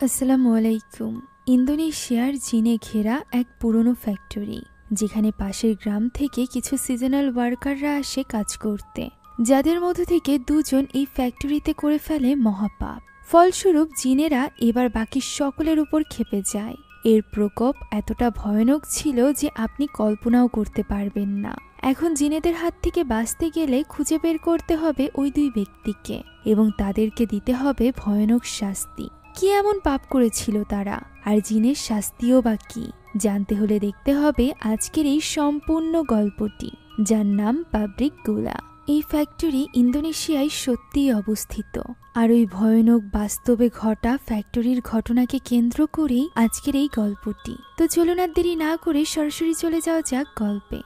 আসসালামু আলাইকুম। ইন্দোনেশিয়ার জিনে ঘেরা এক পুরনো ফ্যাক্টরি, যেখানে পাশের গ্রাম থেকে কিছু সিজনাল ওয়ার্কাররা আসে কাজ করতে, যাদের মধ্য থেকে দুজন এই ফ্যাক্টরিতে করে ফেলে মহাপাপ। ফলস্বরূপ জিনেরা এবার বাকি সকলের উপর ক্ষেপে যায়। এর প্রকোপ এতটা ভয়ানক ছিল যে আপনি কল্পনাও করতে পারবেন না। এখন জিনেদের হাত থেকে বাঁচতে গেলে খুঁজে বের করতে হবে ওই দুই ব্যক্তিকে এবং তাদেরকে দিতে হবে ভয়ানক শাস্তি। কি এমন পাপ করেছিল তারা, আর জিনের শাস্তিও বা কি, জানতে হলে দেখতে হবে আজকের এই সম্পূর্ণ গল্পটি, যার নাম পাবলিক গুলা। এই ফ্যাক্টরি ইন্দোনেশিয়ায় সত্যিই অবস্থিত, আর ওই ভয়ানক বাস্তবে ঘটা ফ্যাক্টরির ঘটনাকে কেন্দ্র করেই আজকের এই গল্পটি। তো চলুন আর দেরি না করে সরাসরি চলে যাওয়া যাক গল্পে।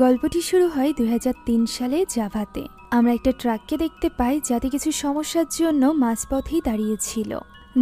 গল্পটি শুরু হয় 2003 সালে জাভাতে। আমরা একটা ট্রাককে দেখতে পাই, যাতে কিছু সমস্যার জন্য মাঝপথেই দাঁড়িয়েছিল।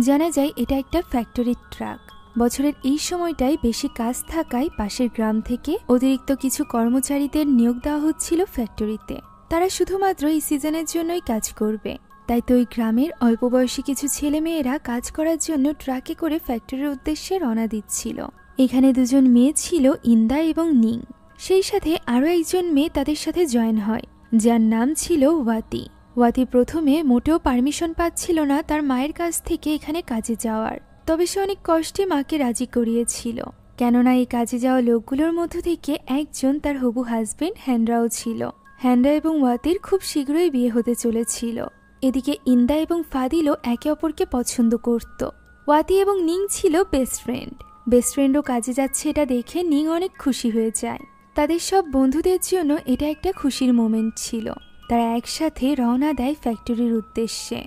জানা যায় এটা একটা ফ্যাক্টরির ট্রাক। বছরের এই সময়টায় বেশি কাজ থাকায় পাশের গ্রাম থেকে অতিরিক্ত কিছু কর্মচারীদের নিয়োগ দেওয়া হচ্ছিল ফ্যাক্টরিতে। তারা শুধুমাত্র এই সিজনের জন্যই কাজ করবে। তাই তো ওই গ্রামের অল্প বয়সী কিছু ছেলেমেয়েরা কাজ করার জন্য ট্রাকে করে ফ্যাক্টরির উদ্দেশ্যে রওনা দিচ্ছিল। এখানে দুজন মেয়ে ছিল, ইন্দা এবং নিং। সেই সাথে আরও একজন মেয়ে তাদের সাথে জয়েন হয়, যার নাম ছিল ওয়াতি। ওয়াতি প্রথমে মোটেও পারমিশন পাচ্ছিল না তার মায়ের কাছ থেকে এখানে কাজে যাওয়ার, তবে সে অনেক কষ্টে মাকে রাজি করিয়েছিল, কেননা এই কাজে যাওয়া লোকগুলোর মধ্য থেকে একজন তার হবু হাজবেন্ড হ্যান্ডরাও ছিল। হ্যান্ডরা এবং ওয়াতির খুব শীঘ্রই বিয়ে হতে চলেছিল। এদিকে ইন্দা এবং ফাদিলও একে অপরকে পছন্দ করত। ওয়াতি এবং নিং ছিল বেস্ট ফ্রেন্ড। বেস্ট ফ্রেন্ডও কাজে যাচ্ছে এটা দেখে নিং অনেক খুশি হয়ে যায়। তাদের সব বন্ধুদের জন্য এটা একটা খুশির মোমেন্ট ছিল। তারা একসাথে রওনা দেয় ফ্যাক্টরির উদ্দেশ্যে।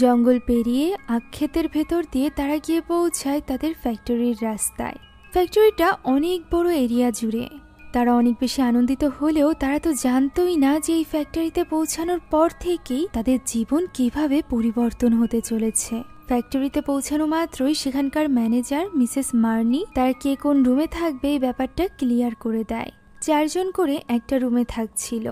জঙ্গল পেরিয়ে আখক্ষেতের ভেতর দিয়ে তারা গিয়ে পৌঁছায় তাদের ফ্যাক্টরির রাস্তায়। ফ্যাক্টরিটা অনেক বড় এরিয়া জুড়ে। তারা অনেক বেশি আনন্দিত হলেও তারা তো জানতোই না যে এই ফ্যাক্টরিতে পৌঁছানোর পর থেকেই তাদের জীবন কিভাবে পরিবর্তন হতে চলেছে। ফ্যাক্টরিতে পৌঁছানো মাত্রই সেখানকার ম্যানেজার মিসেস মার্নি তারা কে কোন রুমে থাকবে এই ব্যাপারটা ক্লিয়ার করে দেয়। 4 জন করে একটা রুমে থাকছিল।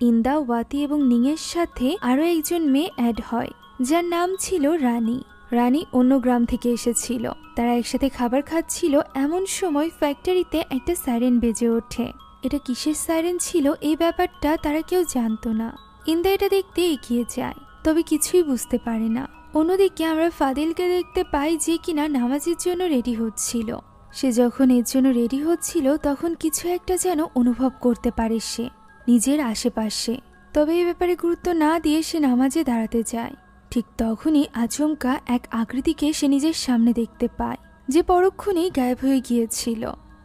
ইন্দা, ওয়াতি এবং নিংয়ের সাথে আরও একজন মেয়ে অ্যাড হয়, যার নাম ছিল রানী। রানী অন্য গ্রাম থেকে এসেছিল। তারা একসাথে খাবার খাচ্ছিল, এমন সময় ফ্যাক্টরিতে একটা সাইরেন বেজে ওঠে। এটা কিসের সাইরেন ছিল এই ব্যাপারটা তারা কেউ জানতো না। ইন্দা এটা দেখতে এগিয়ে যায়, তবে কিছুই বুঝতে পারে না। অন্যদিকে আমরা ফাদিলকে দেখতে পাই, যে কিনা নামাজের জন্য রেডি হচ্ছিল। সে যখন এর জন্য রেডি হচ্ছিল তখন কিছু একটা যেন অনুভব করতে পারে সে নিজের আশেপাশে। তবে এই ব্যাপারে গুরুত্ব না দিয়ে সে নামাজে দাঁড়াতে যায়। ঠিক তখনই আচমকা এক আকৃতিকে সে নিজের সামনে দেখতে পায়, যে পরক্ষণেই গায়েব হয়ে গিয়েছিল।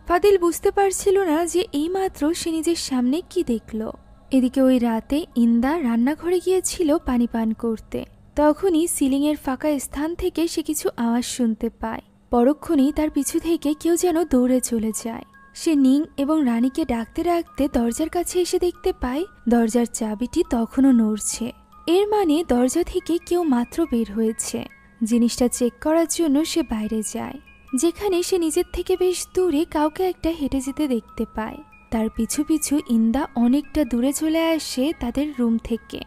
ফাদিল বুঝতে পারছিল না যে এইমাত্র সে নিজের সামনে কি দেখল। এদিকে ওই রাতে ইন্দা রান্নাঘরে গিয়েছিল পানি পান করতে। তখনই সিলিংয়ের ফাঁকা স্থান থেকে সে কিছু আওয়াজ শুনতে পায়। পরক্ষণেই তার পিছু থেকে কেউ যেন দৌড়ে চলে যায়। সে নিং এবং রানীকে ডাকতে ডাকতে দরজার কাছে এসে দেখতে পায় দরজার চাবিটি তখনও নড়ছে। এর মানে দরজা থেকে কেউ মাত্র বের হয়েছে। জিনিসটা চেক করার জন্য সে বাইরে যায়, যেখানে সে নিজের থেকে বেশ দূরে কাউকে একটা হেঁটে যেতে দেখতে পায়। তার পিছু পিছু ইন্দা অনেকটা দূরে চলে আসে তাদের রুম থেকে।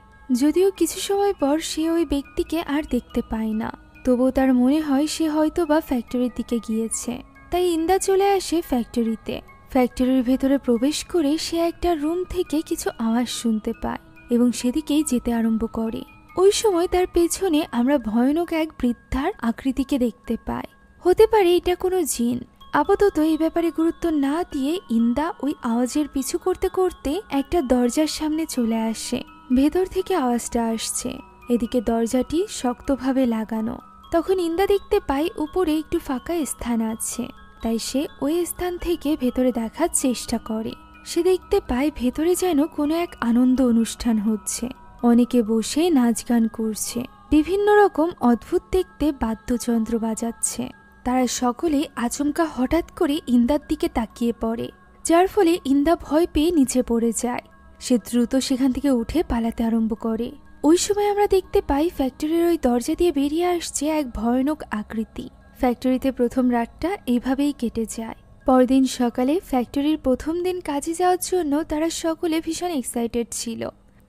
যদিও কিছু সময় পর সে ওই ব্যক্তিকে আর দেখতে পায় না, তবুও তার মনে হয় সে হয়তো বা ফ্যাক্টরির দিকে গিয়েছে। তাই ইন্দা চলে আসে ফ্যাক্টরিতে। ফ্যাক্টরির ভেতরে প্রবেশ করে সে একটা রুম থেকে কিছু আওয়াজ শুনতে পায় এবং সেদিকেই যেতে আরম্ভ করে। ওই সময় তার পেছনে আমরা ভয়ানক এক বৃদ্ধার আকৃতিকে দেখতে পাই। হতে পারে এটা কোনো জিন। আপাতত এই ব্যাপারে গুরুত্ব না দিয়ে ইন্দা ওই আওয়াজের পিছু করতে করতে একটা দরজার সামনে চলে আসে। ভেতর থেকে আওয়াজটা আসছে। এদিকে দরজাটি শক্তভাবে লাগানো। তখন ইন্দা দেখতে পাই উপরে একটু ফাঁকা স্থান আছে, তাই সে ওই স্থান থেকে ভেতরে দেখার চেষ্টা করে। সে দেখতে পায় ভেতরে যেন কোনো এক আনন্দ অনুষ্ঠান হচ্ছে। অনেকে বসে নাচ গান করছে, বিভিন্ন রকম অদ্ভুত দেখতে বাদ্যযন্ত্র বাজাচ্ছে। তারা সকলে আচমকা হঠাৎ করে ইন্দার দিকে তাকিয়ে পড়ে, যার ফলে ইন্দা ভয় পেয়ে নিচে পড়ে যায়। সে দ্রুত সেখান থেকে উঠে পালাতে আরম্ভ করে। ওই সময় আমরা দেখতে পাই ফ্যাক্টরির ওই দরজা দিয়ে বেরিয়ে আসছে এক ভয়ানক আকৃতি। ফ্যাক্টরিতে প্রথম রাতটা এভাবেই কেটে যায়। পরদিন সকালে ফ্যাক্টরির প্রথম দিন কাজে যাওয়ার জন্য তারা সকলে ভীষণ এক্সাইটেড ছিল।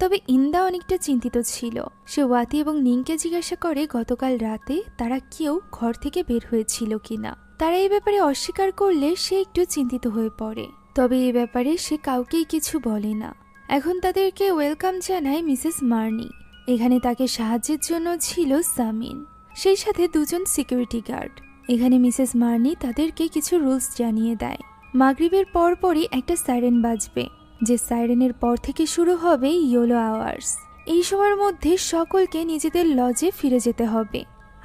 তবে ইন্দা অনেকটা চিন্তিত ছিল। সে ওয়াতি এবং নিংকে জিজ্ঞাসা করে গতকাল রাতে তারা কেউ ঘর থেকে বের হয়েছিল কিনা। তারা এই ব্যাপারে অস্বীকার করলে সে একটু চিন্তিত হয়ে পড়ে, তবে এই ব্যাপারে সে কাউকেই কিছু বলে না। এখন তাদেরকে ওয়েলকাম জানায় মিসেস মার্নি। এখানে তাকে সাহায্যের জন্য ছিল সামিন, সেই সাথে দুজন সিকিউরিটি গার্ড। এখানে মিসেস মার্নি তাদেরকে কিছু রুলস জানিয়ে দেয়। মাগরিবের পরপরই একটা সাইরেন বাজবে, যে সাইরেনের পর থেকে শুরু হবে ইয়েলো আওয়ার্স। এই সময়ের মধ্যে সকলকে নিজেদের লজে ফিরে যেতে হবে।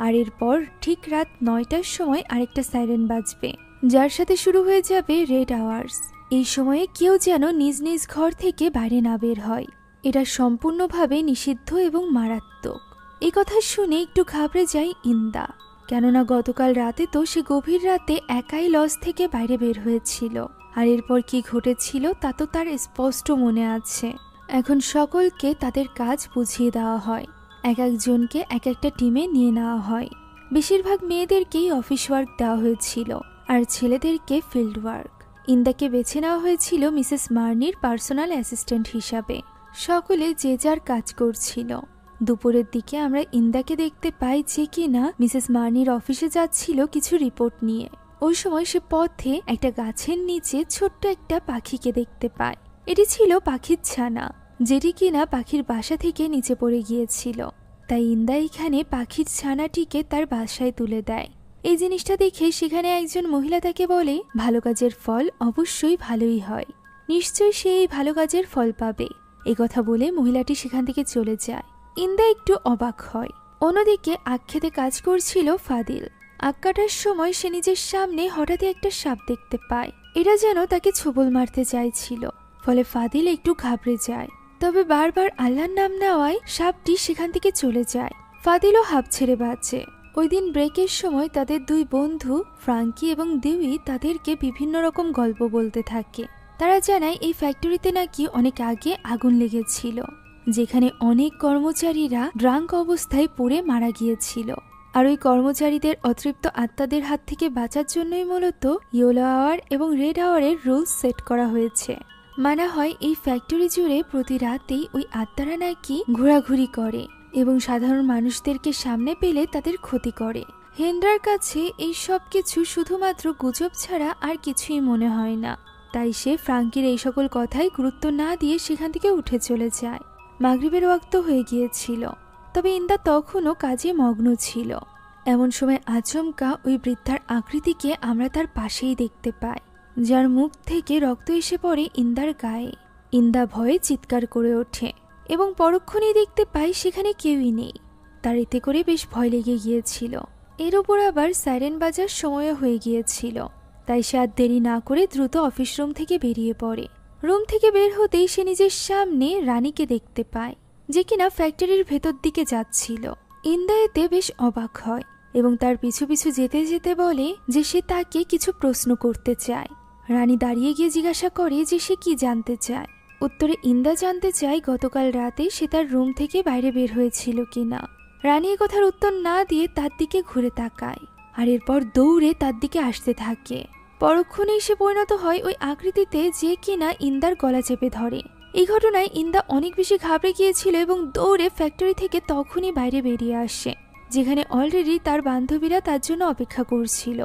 আর এরপর ঠিক রাত 9টার সময় আরেকটা সাইরেন বাজবে, যার সাথে শুরু হয়ে যাবে রেড আওয়ার্স। এই সময়ে কেউ যেন নিজ নিজ ঘর থেকে বাইরে না বের হয়। এটা সম্পূর্ণভাবে নিষিদ্ধ এবং মারাত্মক। এই কথা শুনে একটু ঘাবড়ে যায় ইন্দা, কেননা গতকাল রাতে তো সে গভীর রাতে একাই লজ থেকে বাইরে বের হয়েছিল। আর এরপর কি ঘটেছিল তা তো তার স্পষ্ট মনে আছে। এখন সকলকে তাদের কাজ বুঝিয়ে দেওয়া হয়, এক একজনকে এক একটা টিমে নিয়ে নেওয়া হয়। বেশিরভাগ মেয়েদেরকেই অফিস ওয়ার্ক দেওয়া হয়েছিল আর ছেলেদেরকে ফিল্ড ওয়ার্ক। ইন্দাকে বেছে নেওয়া হয়েছিল মিসেস মার্নির পার্সোনাল অ্যাসিস্ট্যান্ট হিসাবে। সকলে যে যার কাজ করছিল। দুপুরের দিকে আমরা ইন্দাকে দেখতে পাই যে কিনা মিসেস মার্নির অফিসে যাচ্ছিল কিছু রিপোর্ট নিয়ে। ওই সময় সে পথে একটা গাছের নিচে ছোট্ট একটা পাখিকে দেখতে পায়। এটি ছিল পাখির ছানা, যেটি কিনা পাখির বাসা থেকে নিচে পড়ে গিয়েছিল। তাই ইন্দা এখানে পাখির ছানাটিকে তার বাসায় তুলে দেয়। এই জিনিসটা দেখে সেখানে একজন মহিলা তাকে বলে, ভালো কাজের ফল অবশ্যই ভালোই হয়, নিশ্চয়ই সে এই ভালো কাজের ফল পাবে। এই কথা বলে মহিলাটি সেখান থেকে চলে যায়। ইন্দা একটু অবাক হয়। অন্যদিকে আখ খেতে কাজ করছিল ফাদিল। আখ কাটার সময় সে নিজের সামনে হঠাৎই একটা সাপ দেখতে পায়। এটা যেন তাকে ছোবল মারতে চাইছিল, ফলে ফাদিল একটু ঘাবড়ে যায়। তবে বারবার আল্লাহর নাম নেওয়ায় সাপটি সেখান থেকে চলে যায়। ফাদিলও হাঁপ ছেড়ে বাঁচে। ওই দিন ব্রেকের সময় তাদের দুই বন্ধু ফ্রাঙ্কি এবং দিউই তাদেরকে বিভিন্ন রকম গল্প বলতে থাকে। তারা জানায় এই ফ্যাক্টরিতে নাকি অনেক আগে আগুন লেগেছিল, যেখানে অনেক কর্মচারীরা ড্রাঙ্ক অবস্থায় পুড়ে মারা গিয়েছিল। আর ওই কর্মচারীদের অতৃপ্ত আত্মাদের হাত থেকে বাঁচার জন্যই মূলত ইয়েলো আওয়ার এবং রেড আওয়ারের রুলস সেট করা হয়েছে। মানা হয় এই ফ্যাক্টরি জুড়ে প্রতি রাতেই ওই আত্মারা নাকি ঘোরাঘুরি করে এবং সাধারণ মানুষদেরকে সামনে পেলে তাদের ক্ষতি করে। হেনরার কাছে এই সব কিছু শুধুমাত্র গুজব ছাড়া আর কিছুই মনে হয় না। তাই সে ফ্রাঙ্কির এই সকল কথায় গুরুত্ব না দিয়ে সেখান থেকে উঠে চলে যায়। মাগরিবের ওয়াক্ত হয়ে গিয়েছিল, তবে ইন্দা তখনও কাজে মগ্ন ছিল। এমন সময় আচমকা ওই বৃদ্ধার আকৃতিকে আমরা তার পাশেই দেখতে পাই, যার মুখ থেকে রক্ত এসে পড়ে ইন্দার গায়ে। ইন্দা ভয়ে চিৎকার করে ওঠে এবং পরক্ষণেই দেখতে পাই সেখানে কেউই নেই। তার এতে করে বেশ ভয় লেগে গিয়েছিল। এর উপর আবার সাইরেন বাজার সময় হয়ে গিয়েছিল, তাই সে আর দেরি না করে দ্রুত অফিস রুম থেকে বেরিয়ে পড়ে। রুম থেকে বের হতেই সে নিজের সামনে রানীকে দেখতে পায়, যে কিনা ফ্যাক্টরির ভেতর দিকে যাচ্ছিল। ইন্দা এতে বেশ অবাক হয় এবং তার পিছু পিছু যেতে যেতে বলে যে সে তাকে কিছু প্রশ্ন করতে চায়। রানী দাঁড়িয়ে গিয়ে জিজ্ঞাসা করে যে সে কি জানতে চায়। উত্তরে ইন্দা জানতে চায় গতকাল রাতে সে তার রুম থেকে বাইরে বের হয়েছিল কিনা। রানী এ কথার উত্তর না দিয়ে তার দিকে ঘুরে তাকায় আর এরপর দৌড়ে তার দিকে আসতে থাকে। পরক্ষণেই সে পরিণত হয় ওই আকৃতিতে, যে কিনা ইন্দার গলা চেপে ধরে। এই ঘটনায় ইন্দা অনেক বেশি ঘাবড়ে গিয়েছিল এবং দৌড়ে ফ্যাক্টরি থেকে তখনই বাইরে বেরিয়ে আসে, যেখানে অলরেডি তার বান্ধবীরা তার জন্য অপেক্ষা করছিল।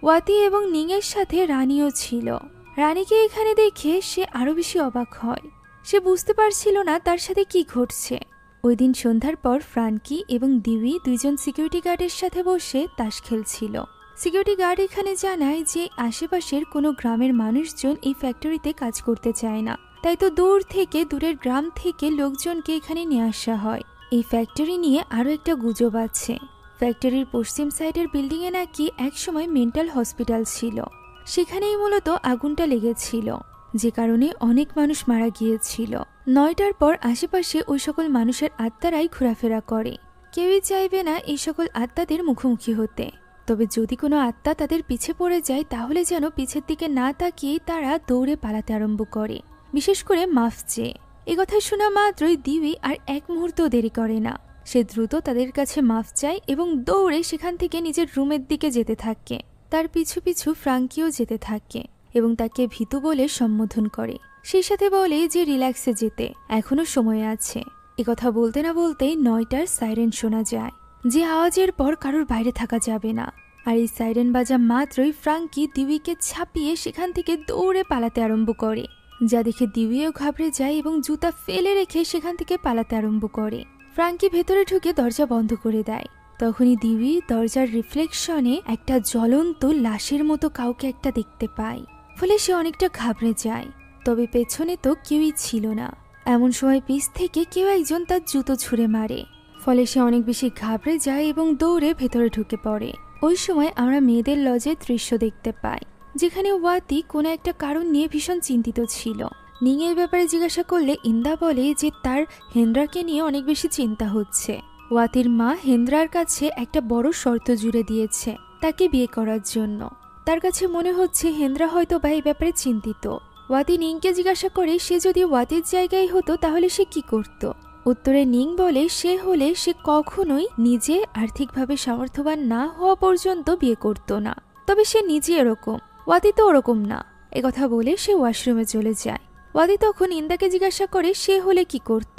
ওয়াতি এবং নিংয়ের সাথে রানীও ছিল। রানীকে এখানে দেখে সে আরো বেশি অবাক হয়। সে বুঝতে পারছিল না তার সাথে কি ঘটছে। ওই দিন সন্ধ্যার পর ফ্রাঙ্কি এবং দিউই দুইজন সিকিউরিটি গার্ডের সাথে বসে তাস খেলছিল। সিকিউরিটি গার্ড এখানে জানায় যে আশেপাশের কোনো গ্রামের মানুষজন এই ফ্যাক্টরিতে কাজ করতে চায় না, তাই তো দূরের গ্রাম থেকে লোকজনকে এখানে নিয়ে আসা হয়। এই ফ্যাক্টরি নিয়ে আরো একটা গুজব আছে। ফ্যাক্টরির পশ্চিম সাইডের বিল্ডিংয়ে নাকি একসময় মেন্টাল হসপিটাল ছিল, সেখানেই মূলত আগুনটা লেগেছিল, যে কারণে অনেক মানুষ মারা গিয়েছিল। 9টার পর আশেপাশে ওই সকল মানুষের আত্মারাই ঘোরাফেরা করে। কেউই চাইবে না এই সকল আত্মাদের মুখোমুখি হতে। তবে যদি কোনো আত্মা তাদের পিছে পড়ে যায় তাহলে যেন পিছের দিকে না তাকিয়ে তারা দৌড়ে পালাতে আরম্ভ করে, বিশেষ করে মাফ চেয়ে। এ কথা শোনা মাত্রই দিউই আর এক মুহূর্ত দেরি করে না। সে দ্রুত তাদের কাছে মাফ চায় এবং দৌড়ে সেখান থেকে নিজের রুমের দিকে যেতে থাকে। তার পিছু পিছু ফ্রাঙ্কিও যেতে থাকে এবং তাকে ভীতু বলে সম্বোধন করে। সেই সাথে বলে যে রিল্যাক্সে যেতে এখনো সময় আছে। একথা বলতে না বলতেই 9টার সাইরেন শোনা যায়, যে আওয়াজের পর কারোর বাইরে থাকা যাবে না। আর এই সাইরেন বাজা মাত্রই ফ্রাঙ্কি দিউইকে ছাপিয়ে সেখান থেকে দৌড়ে পালাতে আরম্ভ করে, যা দেখে দিউইও ঘাবড়ে যায় এবং জুতা ফেলে রেখে সেখান থেকে পালাতে আরম্ভ করে। ফ্রাঙ্কি ভেতরে ঢুকে দরজা বন্ধ করে দেয়। তখনই দিউই দরজার রিফ্লেকশনে একটা জ্বলন্ত লাশের মতো কাউকে একটা দেখতে পায়, ফলে সে অনেকটা ঘাবড়ে যায়। তবে পেছনে তো কেউই ছিল না। এমন সময় পিছ থেকে কেউ একজন তার জুতো ছুঁড়ে মারে, ফলে সে অনেক বেশি ঘাবড়ে যায় এবং দৌড়ে ভেতরে ঢুকে পড়ে। ওই সময় আমরা মেয়েদের লজের দৃশ্য দেখতে পাই, যেখানে ওয়াতি কোনো একটা কারণ নিয়ে ভীষণ চিন্তিত ছিল। নিং এর ব্যাপারে জিজ্ঞাসা করলে ইন্দা বলে যে তার হেন্দ্রাকে নিয়ে অনেক বেশি চিন্তা হচ্ছে। ওয়াতির মা হেন্দ্রার কাছে একটা বড় শর্ত জুড়ে দিয়েছে তাকে বিয়ে করার জন্য। তার কাছে মনে হচ্ছে হেন্দ্রা হয়তো বা এই ব্যাপারে চিন্তিত। ওয়াতি নিংকে জিজ্ঞাসা করে সে যদি ওয়াতির জায়গায় হতো তাহলে সে কি করত। উত্তরে নিং বলে সে কখনোই নিজে আর্থিকভাবে সামর্থ্যবান না হওয়া পর্যন্ত বিয়ে করত না, তবে সে নিজে এরকম, ওয়াতি তো ওরকম না। একথা বলে সে ওয়াশরুমে চলে যায়। ওয়াতি তখন ইন্দাকে জিজ্ঞাসা করে সে হলে কি করত।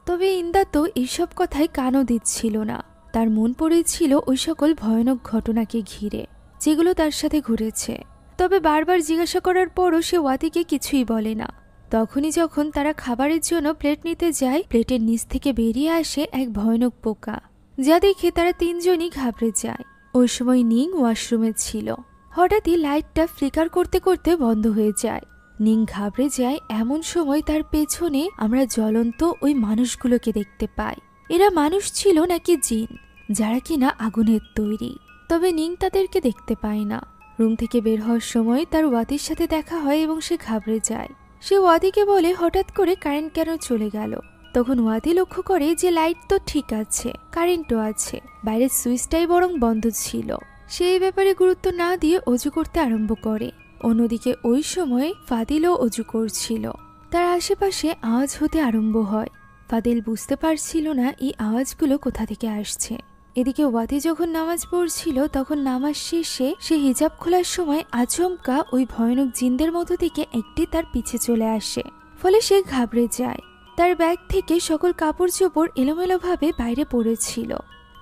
তবে ইন্দা তো এইসব কথায় কানও দিচ্ছিল না। তার মন পড়েছিল ওই সকল ভয়ানক ঘটনাকে ঘিরে যেগুলো তার সাথে ঘটেছে। তবে বারবার জিজ্ঞাসা করার পরও সে ওয়াতিকে কিছুই বলে না। তখনই যখন তারা খাবারের জন্য প্লেট নিতে যায়, প্লেটের নিচ থেকে বেরিয়ে আসে এক ভয়ানক পোকা, যা দেখে তারা তিনজনই ঘাবড়ে যায়। ওই সময় নিং ওয়াশরুমে ছিল। হঠাৎই লাইটটা ফ্লিকার করতে করতে বন্ধ হয়ে যায়। নিং ঘাবড়ে যায়। এমন সময় তার পেছনে আমরা জ্বলন্ত ওই মানুষগুলোকে দেখতে পাই। এরা মানুষ ছিল নাকি জিন, যারা কিনা আগুনের তৈরি। তবে নিং তাদেরকে দেখতে পায় না। রুম থেকে বের হওয়ার সময় তার ওয়াতির সাথে দেখা হয় এবং সে ঘাবড়ে যায়। সে ওয়াতিকে বলে হঠাৎ করে কারেন্ট কেন চলে গেল। তখন ওয়াতি লক্ষ্য করে যে লাইট তো ঠিক আছে, কারেন্টও আছে, বাইরের সুইচটাই বরং বন্ধ ছিল। সে এই ব্যাপারে গুরুত্ব না দিয়ে অজু করতে আরম্ভ করে। অন্যদিকে ওই সময় ফাদিলও অজু করছিল। তার আশেপাশে আওয়াজ হতে আরম্ভ হয়। ফাদিল বুঝতে পারছিল না এই আওয়াজগুলো কোথা থেকে আসছে। এদিকে ওয়াতি যখন নামাজ পড়ছিল তখন নামাজ শেষে সে হিজাব খোলার সময় আচমকা ওই ভয়ানক জিনদের মধ্য থেকে একটি তার পিছে চলে আসে, ফলে সে ঘাবড়ে যায়। তার ব্যাগ থেকে সকল কাপড় চোপড় এলোমেলোভাবে বাইরে পড়েছিল,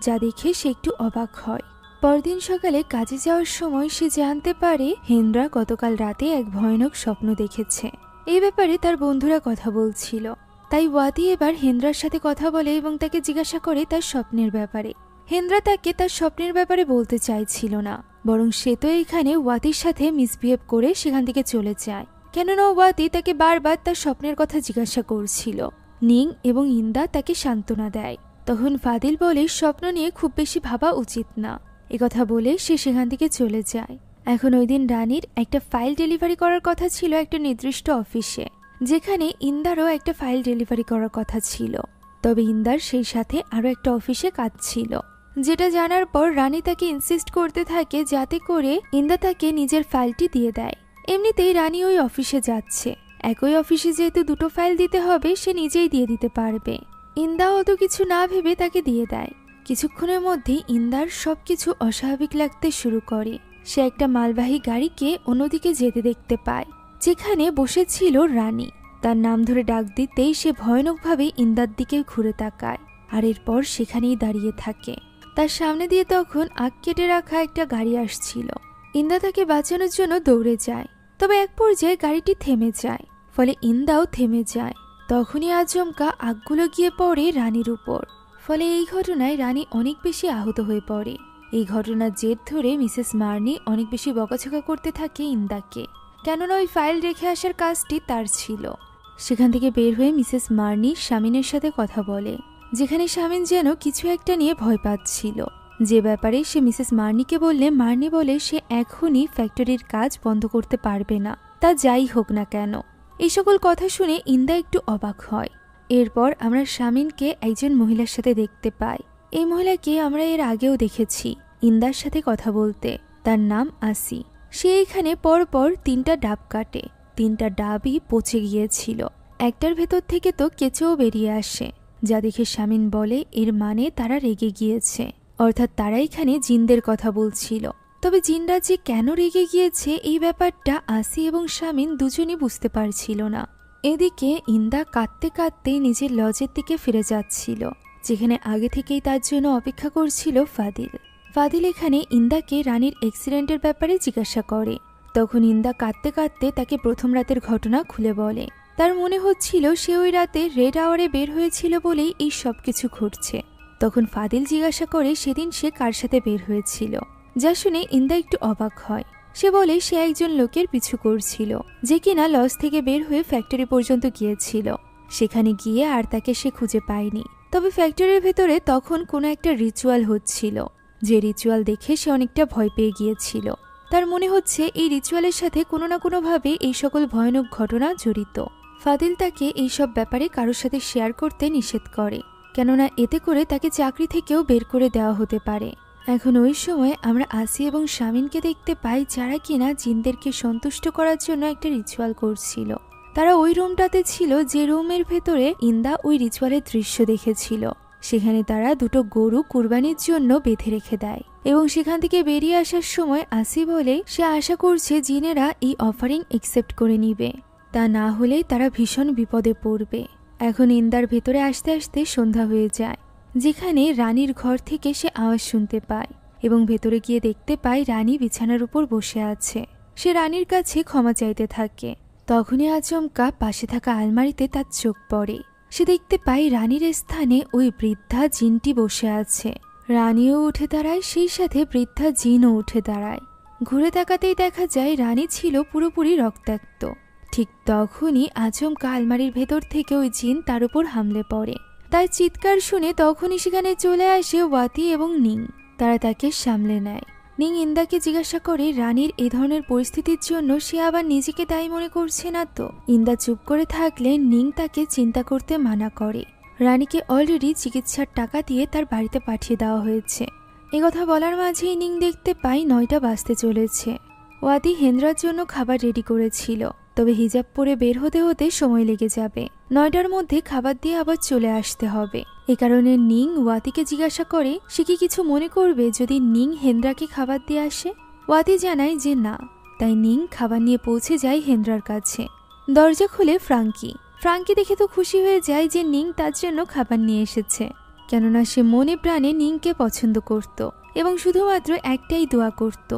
যা দেখে সে একটু অবাক হয়। পরদিন সকালে কাজে যাওয়ার সময় সে জানতে পারে হেন্দ্রা গতকাল রাতে এক ভয়ানক স্বপ্ন দেখেছে। এই ব্যাপারে তার বন্ধুরা কথা বলছিল। তাই ওয়াতি এবার হেন্দ্রার সাথে কথা বলে এবং তাকে জিজ্ঞাসা করে তার স্বপ্নের ব্যাপারে। হেন্দ্রা তাকে তার স্বপ্নের ব্যাপারে বলতে চাইছিল না, বরং সে তো এখানে ওয়াতির সাথে মিসবিহেভ করে সেখান থেকে চলে যায়। কেননা ওয়াতি তাকে বারবার তার স্বপ্নের কথা জিজ্ঞাসা করছিল। নিং এবং ইন্দা তাকে সান্ত্বনা দেয়। তখন ফাদিল বলে স্বপ্ন নিয়ে খুব বেশি ভাবা উচিত না। একথা বলে সে সেখান থেকে চলে যায়। এখন ওই দিন রানীর একটা ফাইল ডেলিভারি করার কথা ছিল একটা নির্দিষ্ট অফিসে, যেখানে ইন্দারও একটা ফাইল ডেলিভারি করার কথা ছিল। তবে ইন্দার সেই সাথে আরও একটা অফিসে কাজ ছিল, যেটা জানার পর রানী তাকে ইনসিস্ট করতে থাকে যাতে করে ইন্দা তাকে নিজের ফাইলটি দিয়ে দেয়। এমনিতেই রানী ওই অফিসে যাচ্ছে, একই অফিসে যেহেতু দুটো ফাইল দিতে হবে সে নিজেই দিয়ে দিতে পারবে। ইন্দা অত কিছু না ভেবে তাকে দিয়ে দেয়। কিছুক্ষণের মধ্যেই ইন্দার সবকিছু অস্বাভাবিক লাগতে শুরু করে। সে একটা মালবাহী গাড়িকে অন্যদিকে যেতে দেখতে পায়, যেখানে বসেছিল রানী। তার নাম ধরে ডাক দিতেই সে ভয়ানকভাবে ইন্দার দিকে ঘুরে তাকায়, আর এরপর সেখানেই দাঁড়িয়ে থাকে। তার সামনে দিয়ে তখন আগ কেটে রাখা একটা গাড়ি আসছিল। ইন্দা তাকে বাঁচানোর জন্য দৌড়ে যায়, তবে এক পর্যায়ে গাড়িটি থেমে যায়, ফলে ইন্দাও থেমে যায়। তখনই আচমকা আগগুলো গিয়ে পড়ে রানীর উপর, ফলে এই ঘটনায় রানী অনেক বেশি আহত হয়ে পড়ে। এই ঘটনার জের ধরে মিসেস মার্নি অনেক বেশি বকাঝকা করতে থাকে ইন্দাকে, কেননা ওই ফাইল রেখে আসার কাজটি তার ছিল। সেখান থেকে বের হয়ে মিসেস মার্নি শামিনের সাথে কথা বলে, যেখানে শামিন যেন কিছু একটা নিয়ে ভয় পাচ্ছিল, যে ব্যাপারে সে মিসেস মার্নিকে বললে মার্নি বলে সে এখনই ফ্যাক্টরির কাজ বন্ধ করতে পারবে না, তা যাই হোক না কেন। এই সকল কথা শুনে ইন্দা একটু অবাক হয়। এরপর আমরা শামিনকে একজন মহিলার সাথে দেখতে পাই। এই মহিলাকে আমরা এর আগেও দেখেছি ইন্দার সাথে কথা বলতে। তার নাম আসি। সে এখানে পরপর 3টা ডাব কাটে। 3টা ডাবই পচে গিয়েছিল। একটার ভেতর থেকে তো কেঁচোও বেরিয়ে আসে, যা দেখে শামিন বলে এর মানে তারা রেগে গিয়েছে, অর্থাৎ তারা এখানে জিনদের কথা বলছিল। তবে জিনরা যে কেন রেগে গিয়েছে এই ব্যাপারটা আসি এবং শামিন দুজনই বুঝতে পারছিল না। এদিকে ইন্দা কাঁদতে কাঁদতে নিজের লজের দিকে ফিরে যাচ্ছিল, যেখানে আগে থেকেই তার জন্য অপেক্ষা করছিল ফাদিল। ফাদিল এখানে ইন্দাকে রানীর অ্যাক্সিডেন্টের ব্যাপারে জিজ্ঞাসা করে। তখন ইন্দা কাঁদতে কাঁদতে তাকে প্রথম রাতের ঘটনা খুলে বলে। তার মনে হচ্ছিল সে ওই রাতে রেড আওয়ারে বের হয়েছিল বলেই এই সব কিছু ঘটছে। তখন ফাদিল জিজ্ঞাসা করে সেদিন সে কার সাথে বের হয়েছিল, যা শুনে ইন্দা একটু অবাক হয়। সে বলে সে একজন লোকের পিছু করছিল, যে কিনা লজ থেকে বের হয়ে ফ্যাক্টরি পর্যন্ত গিয়েছিল। সেখানে গিয়ে আর তাকে সে খুঁজে পায়নি। তবে ফ্যাক্টরির ভেতরে তখন কোনো একটা রিচুয়াল হচ্ছিল, যে রিচুয়াল দেখে সে অনেকটা ভয় পেয়ে গিয়েছিল। তার মনে হচ্ছে এই রিচুয়ালের সাথে কোনো না কোনোভাবে এই সকল ভয়ানক ঘটনা জড়িত। ফাদিল তাকে এইসব ব্যাপারে কারোর সাথে শেয়ার করতে নিষেধ করে, কেননা এতে করে তাকে চাকরি থেকেও বের করে দেওয়া হতে পারে। এখন ওই সময় আমরা আসি এবং শামিনকে দেখতে পাই, যারা কিনা জিনদেরকে সন্তুষ্ট করার জন্য একটা রিচুয়াল করছিল। তারা ওই রুমটাতে ছিল যে রুমের ভেতরে ইন্দা ওই রিচুয়ালের দৃশ্য দেখেছিল। সেখানে তারা দুটো গরু কুরবানির জন্য বেঁধে রেখে দেয় এবং সেখান থেকে বেরিয়ে আসার সময় আসি বলে সে আশা করছে জিনেরা এই অফারিং অ্যাকসেপ্ট করে নিবে, তা না হলে তারা ভীষণ বিপদে পড়বে। এখন ইন্দার ভেতরে আসতে আসতে সন্ধ্যা হয়ে যায়, যেখানে রানীর ঘর থেকে সে আওয়াজ শুনতে পায় এবং ভেতরে গিয়ে দেখতে পায় রানী বিছানার উপর বসে আছে। সে রানীর কাছে ক্ষমা চাইতে থাকে। তখনই আচমকা পাশে থাকা আলমারিতে তার চোখ পড়ে। সে দেখতে পায় রানীর স্থানে ওই বৃদ্ধা জিনটি বসে আছে। রানীও উঠে দাঁড়ায়, সেই সাথে বৃদ্ধা জিনও উঠে দাঁড়ায়। ঘুরে তাকাতেই দেখা যায় রানী ছিল পুরোপুরি রক্তাক্ত। ঠিক তখনই আচমকা আলমারির ভেতর থেকে ওই জিন তার উপর হামলে পড়ে। তার চিৎকার শুনে তখনই সেখানে চলে আসে ওয়াতি এবং নিং। তারা তাকে সামলে নেয়। নিং ইন্দাকে জিজ্ঞাসা করে রানীর এ ধরনের পরিস্থিতির জন্য সে আবার নিজেকে দায়ী মনে করছে না তো। ইন্দা চুপ করে থাকলে নিং তাকে চিন্তা করতে মানা করে। রানীকে অলরেডি চিকিৎসার টাকা দিয়ে তার বাড়িতে পাঠিয়ে দেওয়া হয়েছে। একথা বলার মাঝেই নিং দেখতে পাই 9টা বাজতে চলেছে। ওয়াতি হেন্দ্রার জন্য খাবার রেডি করেছিল, তবে হিজাব পরে বের হতে হতে সময় লেগে যাবে। 9টার মধ্যে খাবার দিয়ে আবার চলে আসতে হবে। এ কারণে নিং ওয়াতিকে জিজ্ঞাসা করে সে কি কিছু মনে করবে যদি নিং হেন্দ্রাকে খাবার দিয়ে আসে। ওয়াতি জানায় যে না। তাই নিং খাবার নিয়ে পৌঁছে যায় হেন্দ্রার কাছে। দরজা খুলে ফ্রাঙ্কি। ফ্রাঙ্কি দেখে তো খুশি হয়ে যায় যে নিং তার জন্য খাবার নিয়ে এসেছে, কেননা সে মনে প্রাণে নিংকে পছন্দ করত এবং শুধুমাত্র একটাই দোয়া করত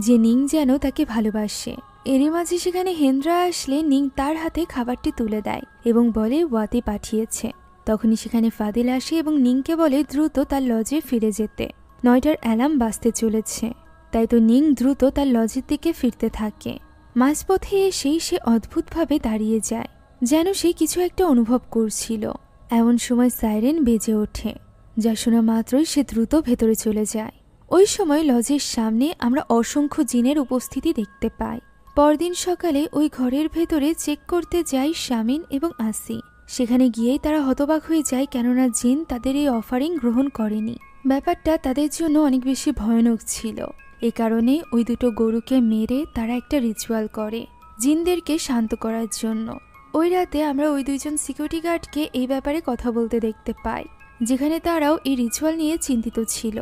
যে নিং যেন তাকে ভালোবাসে। এরই মাঝে সেখানে হেন্দ্রা আসলে নিং তার হাতে খাবারটি তুলে দেয় এবং বলে ওয়াতি পাঠিয়েছে। তখনই সেখানে ফাদিল আসে এবং নিংকে বলে দ্রুত তার লজে ফিরে যেতে। 9টার অ্যালার্ম বাজতে চলেছে, তাই তো নিং দ্রুত তার লজের দিকে ফিরতে থাকে। মাঝপথে এসেই সে অদ্ভুতভাবে দাঁড়িয়ে যায়, যেন সে কিছু একটা অনুভব করছিল। এমন সময় সাইরেন বেজে ওঠে, যা শোনা মাত্রই সে দ্রুত ভেতরে চলে যায়। ওই সময় লজের সামনে আমরা অসংখ্য জিনের উপস্থিতি দেখতে পাই। পরদিন সকালে ওই ঘরের ভেতরে চেক করতে যায় শামিন এবং আসি। সেখানে গিয়েই তারা হতবাক হয়ে যায়, কেননা জিন তাদের এই অফারিং গ্রহণ করেনি। ব্যাপারটা তাদের জন্য অনেক বেশি ভয়ানক ছিল। এ কারণে ওই দুটো গরুকে মেরে তারা একটা রিচুয়াল করে জিনদেরকে শান্ত করার জন্য। ওই রাতে আমরা ওই দুইজন সিকিউরিটি গার্ডকে এই ব্যাপারে কথা বলতে দেখতে পাই, যেখানে তারাও এই রিচুয়াল নিয়ে চিন্তিত ছিল।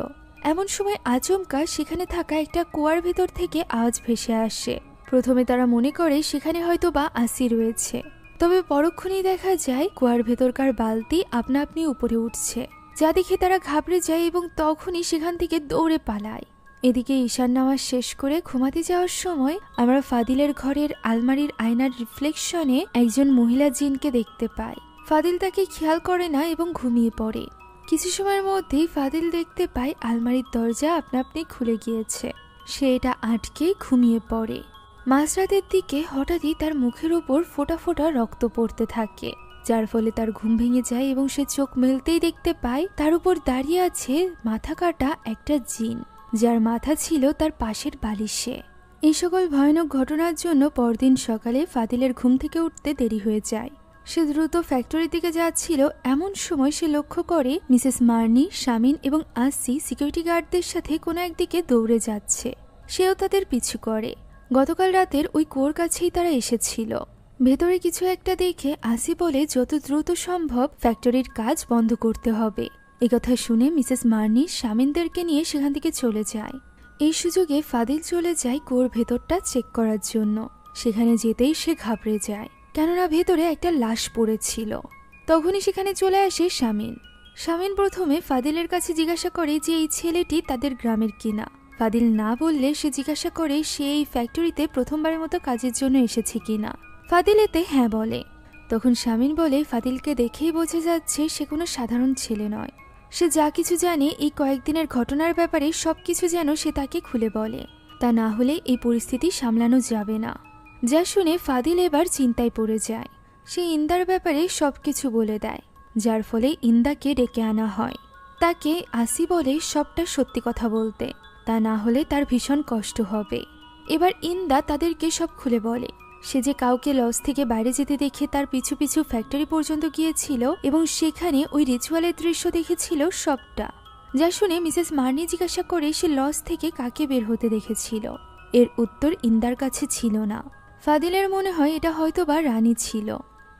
এমন সময় আচমকা সেখানে থাকা একটা কুয়ার ভেতর থেকে আওয়াজ ভেসে আসে। প্রথমে তারা মনে করে সেখানে হয়তো বা আসি রয়েছে, তবে পরক্ষণেই দেখা যায় কুয়ার ভেতরকার বালতি আপনা আপনি উপরে উঠছে, যা দেখে তারা ঘাবড়ে যায় এবং তখনই সেখান থেকে দৌড়ে পালায়। এদিকে ঈশান নামাজ শেষ করে ঘুমাতে যাওয়ার সময় আমরা ফাদিলের ঘরের আলমারির আয়নার রিফ্লেকশনে একজন মহিলা জিনকে দেখতে পাই। ফাদিল তাকে খেয়াল করে না এবং ঘুমিয়ে পড়ে। কিছু সময়ের মধ্যেই ফাদিল দেখতে পায় আলমারির দরজা আপনা আপনি খুলে গিয়েছে। সে এটা আটকে ঘুমিয়ে পড়ে। মাঝরাতের দিকে হঠাৎই তার মুখের উপর ফোঁটা ফোঁটা রক্ত পড়তে থাকে, যার ফলে তার ঘুম ভেঙে যায় এবং সে চোখ মেলতেই দেখতে পায় তার উপর দাঁড়িয়ে আছে মাথা কাটা একটা জিন, যার মাথা ছিল তার পাশের বালিশে। এই সকল ভয়ানক ঘটনার জন্য পরদিন সকালে ফাদিলের ঘুম থেকে উঠতে দেরি হয়ে যায়। সে দ্রুত ফ্যাক্টরির দিকে যাচ্ছিল। এমন সময় সে লক্ষ্য করে মিসেস মার্নি, শামিন এবং আসি সিকিউরিটি গার্ডদের সাথে কোনো একদিকে দৌড়ে যাচ্ছে। সেও তাদের পিছু করে। গতকাল রাতের ওই কুয়োর কাছেই তারা এসেছিল। ভেতরে কিছু একটা দেখে আসি বলে যত দ্রুত সম্ভব ফ্যাক্টরির কাজ বন্ধ করতে হবে। একথা শুনে মিসেস মার্নি শামিনদেরকে নিয়ে সেখান থেকে চলে যায়। এই সুযোগে ফাদিল চলে যায় কুয়োর ভেতরটা চেক করার জন্য। সেখানে যেতেই সে ঘাবড়ে যায়, কেননা ভেতরে একটা লাশ পড়েছিল। তখনই সেখানে চলে আসে শামিন। শামিন প্রথমে ফাদিলের কাছে জিজ্ঞাসা করে যে এই ছেলেটি তাদের গ্রামের কিনা। ফাদিল না বললে সে জিজ্ঞাসা করে সে এই ফ্যাক্টরিতে প্রথমবারের মতো কাজের জন্য এসেছে কিনা। ফাদিল এতে হ্যাঁ বলে। তখন শামিন বলে ফাদিলকে দেখেই বোঝা যাচ্ছে সে কোনো সাধারণ ছেলে নয়। সে যা কিছু জানে এই কয়েকদিনের ঘটনার ব্যাপারে সবকিছু যেন সে তাকে খুলে বলে, তা না হলে এই পরিস্থিতি সামলানো যাবে না। যা শুনে ফাদিল এবার চিন্তায় পড়ে যায়। সে ইন্দার ব্যাপারে সবকিছু বলে দেয়, যার ফলে ইন্দাকে ডেকে আনা হয়। তাকে আসি বলে সবটা সত্যি কথা বলতে, তা না হলে তার ভীষণ কষ্ট হবে। এবার ইন্দা তাদেরকে সব খুলে বলে। সে যে কাউকে লজ থেকে বাইরে যেতে দেখে তার পিছু পিছু ফ্যাক্টরি পর্যন্ত গিয়েছিল এবং সেখানে ওই রিচুয়ালের দৃশ্য দেখেছিল সবটা। যা শুনে মিসেস মার্নি জিজ্ঞাসা করে সে লজ থেকে কাকে বের হতে দেখেছিল। এর উত্তর ইন্দার কাছে ছিল না। ফাদিলের মনে হয় এটা হয়তো বা রানী ছিল,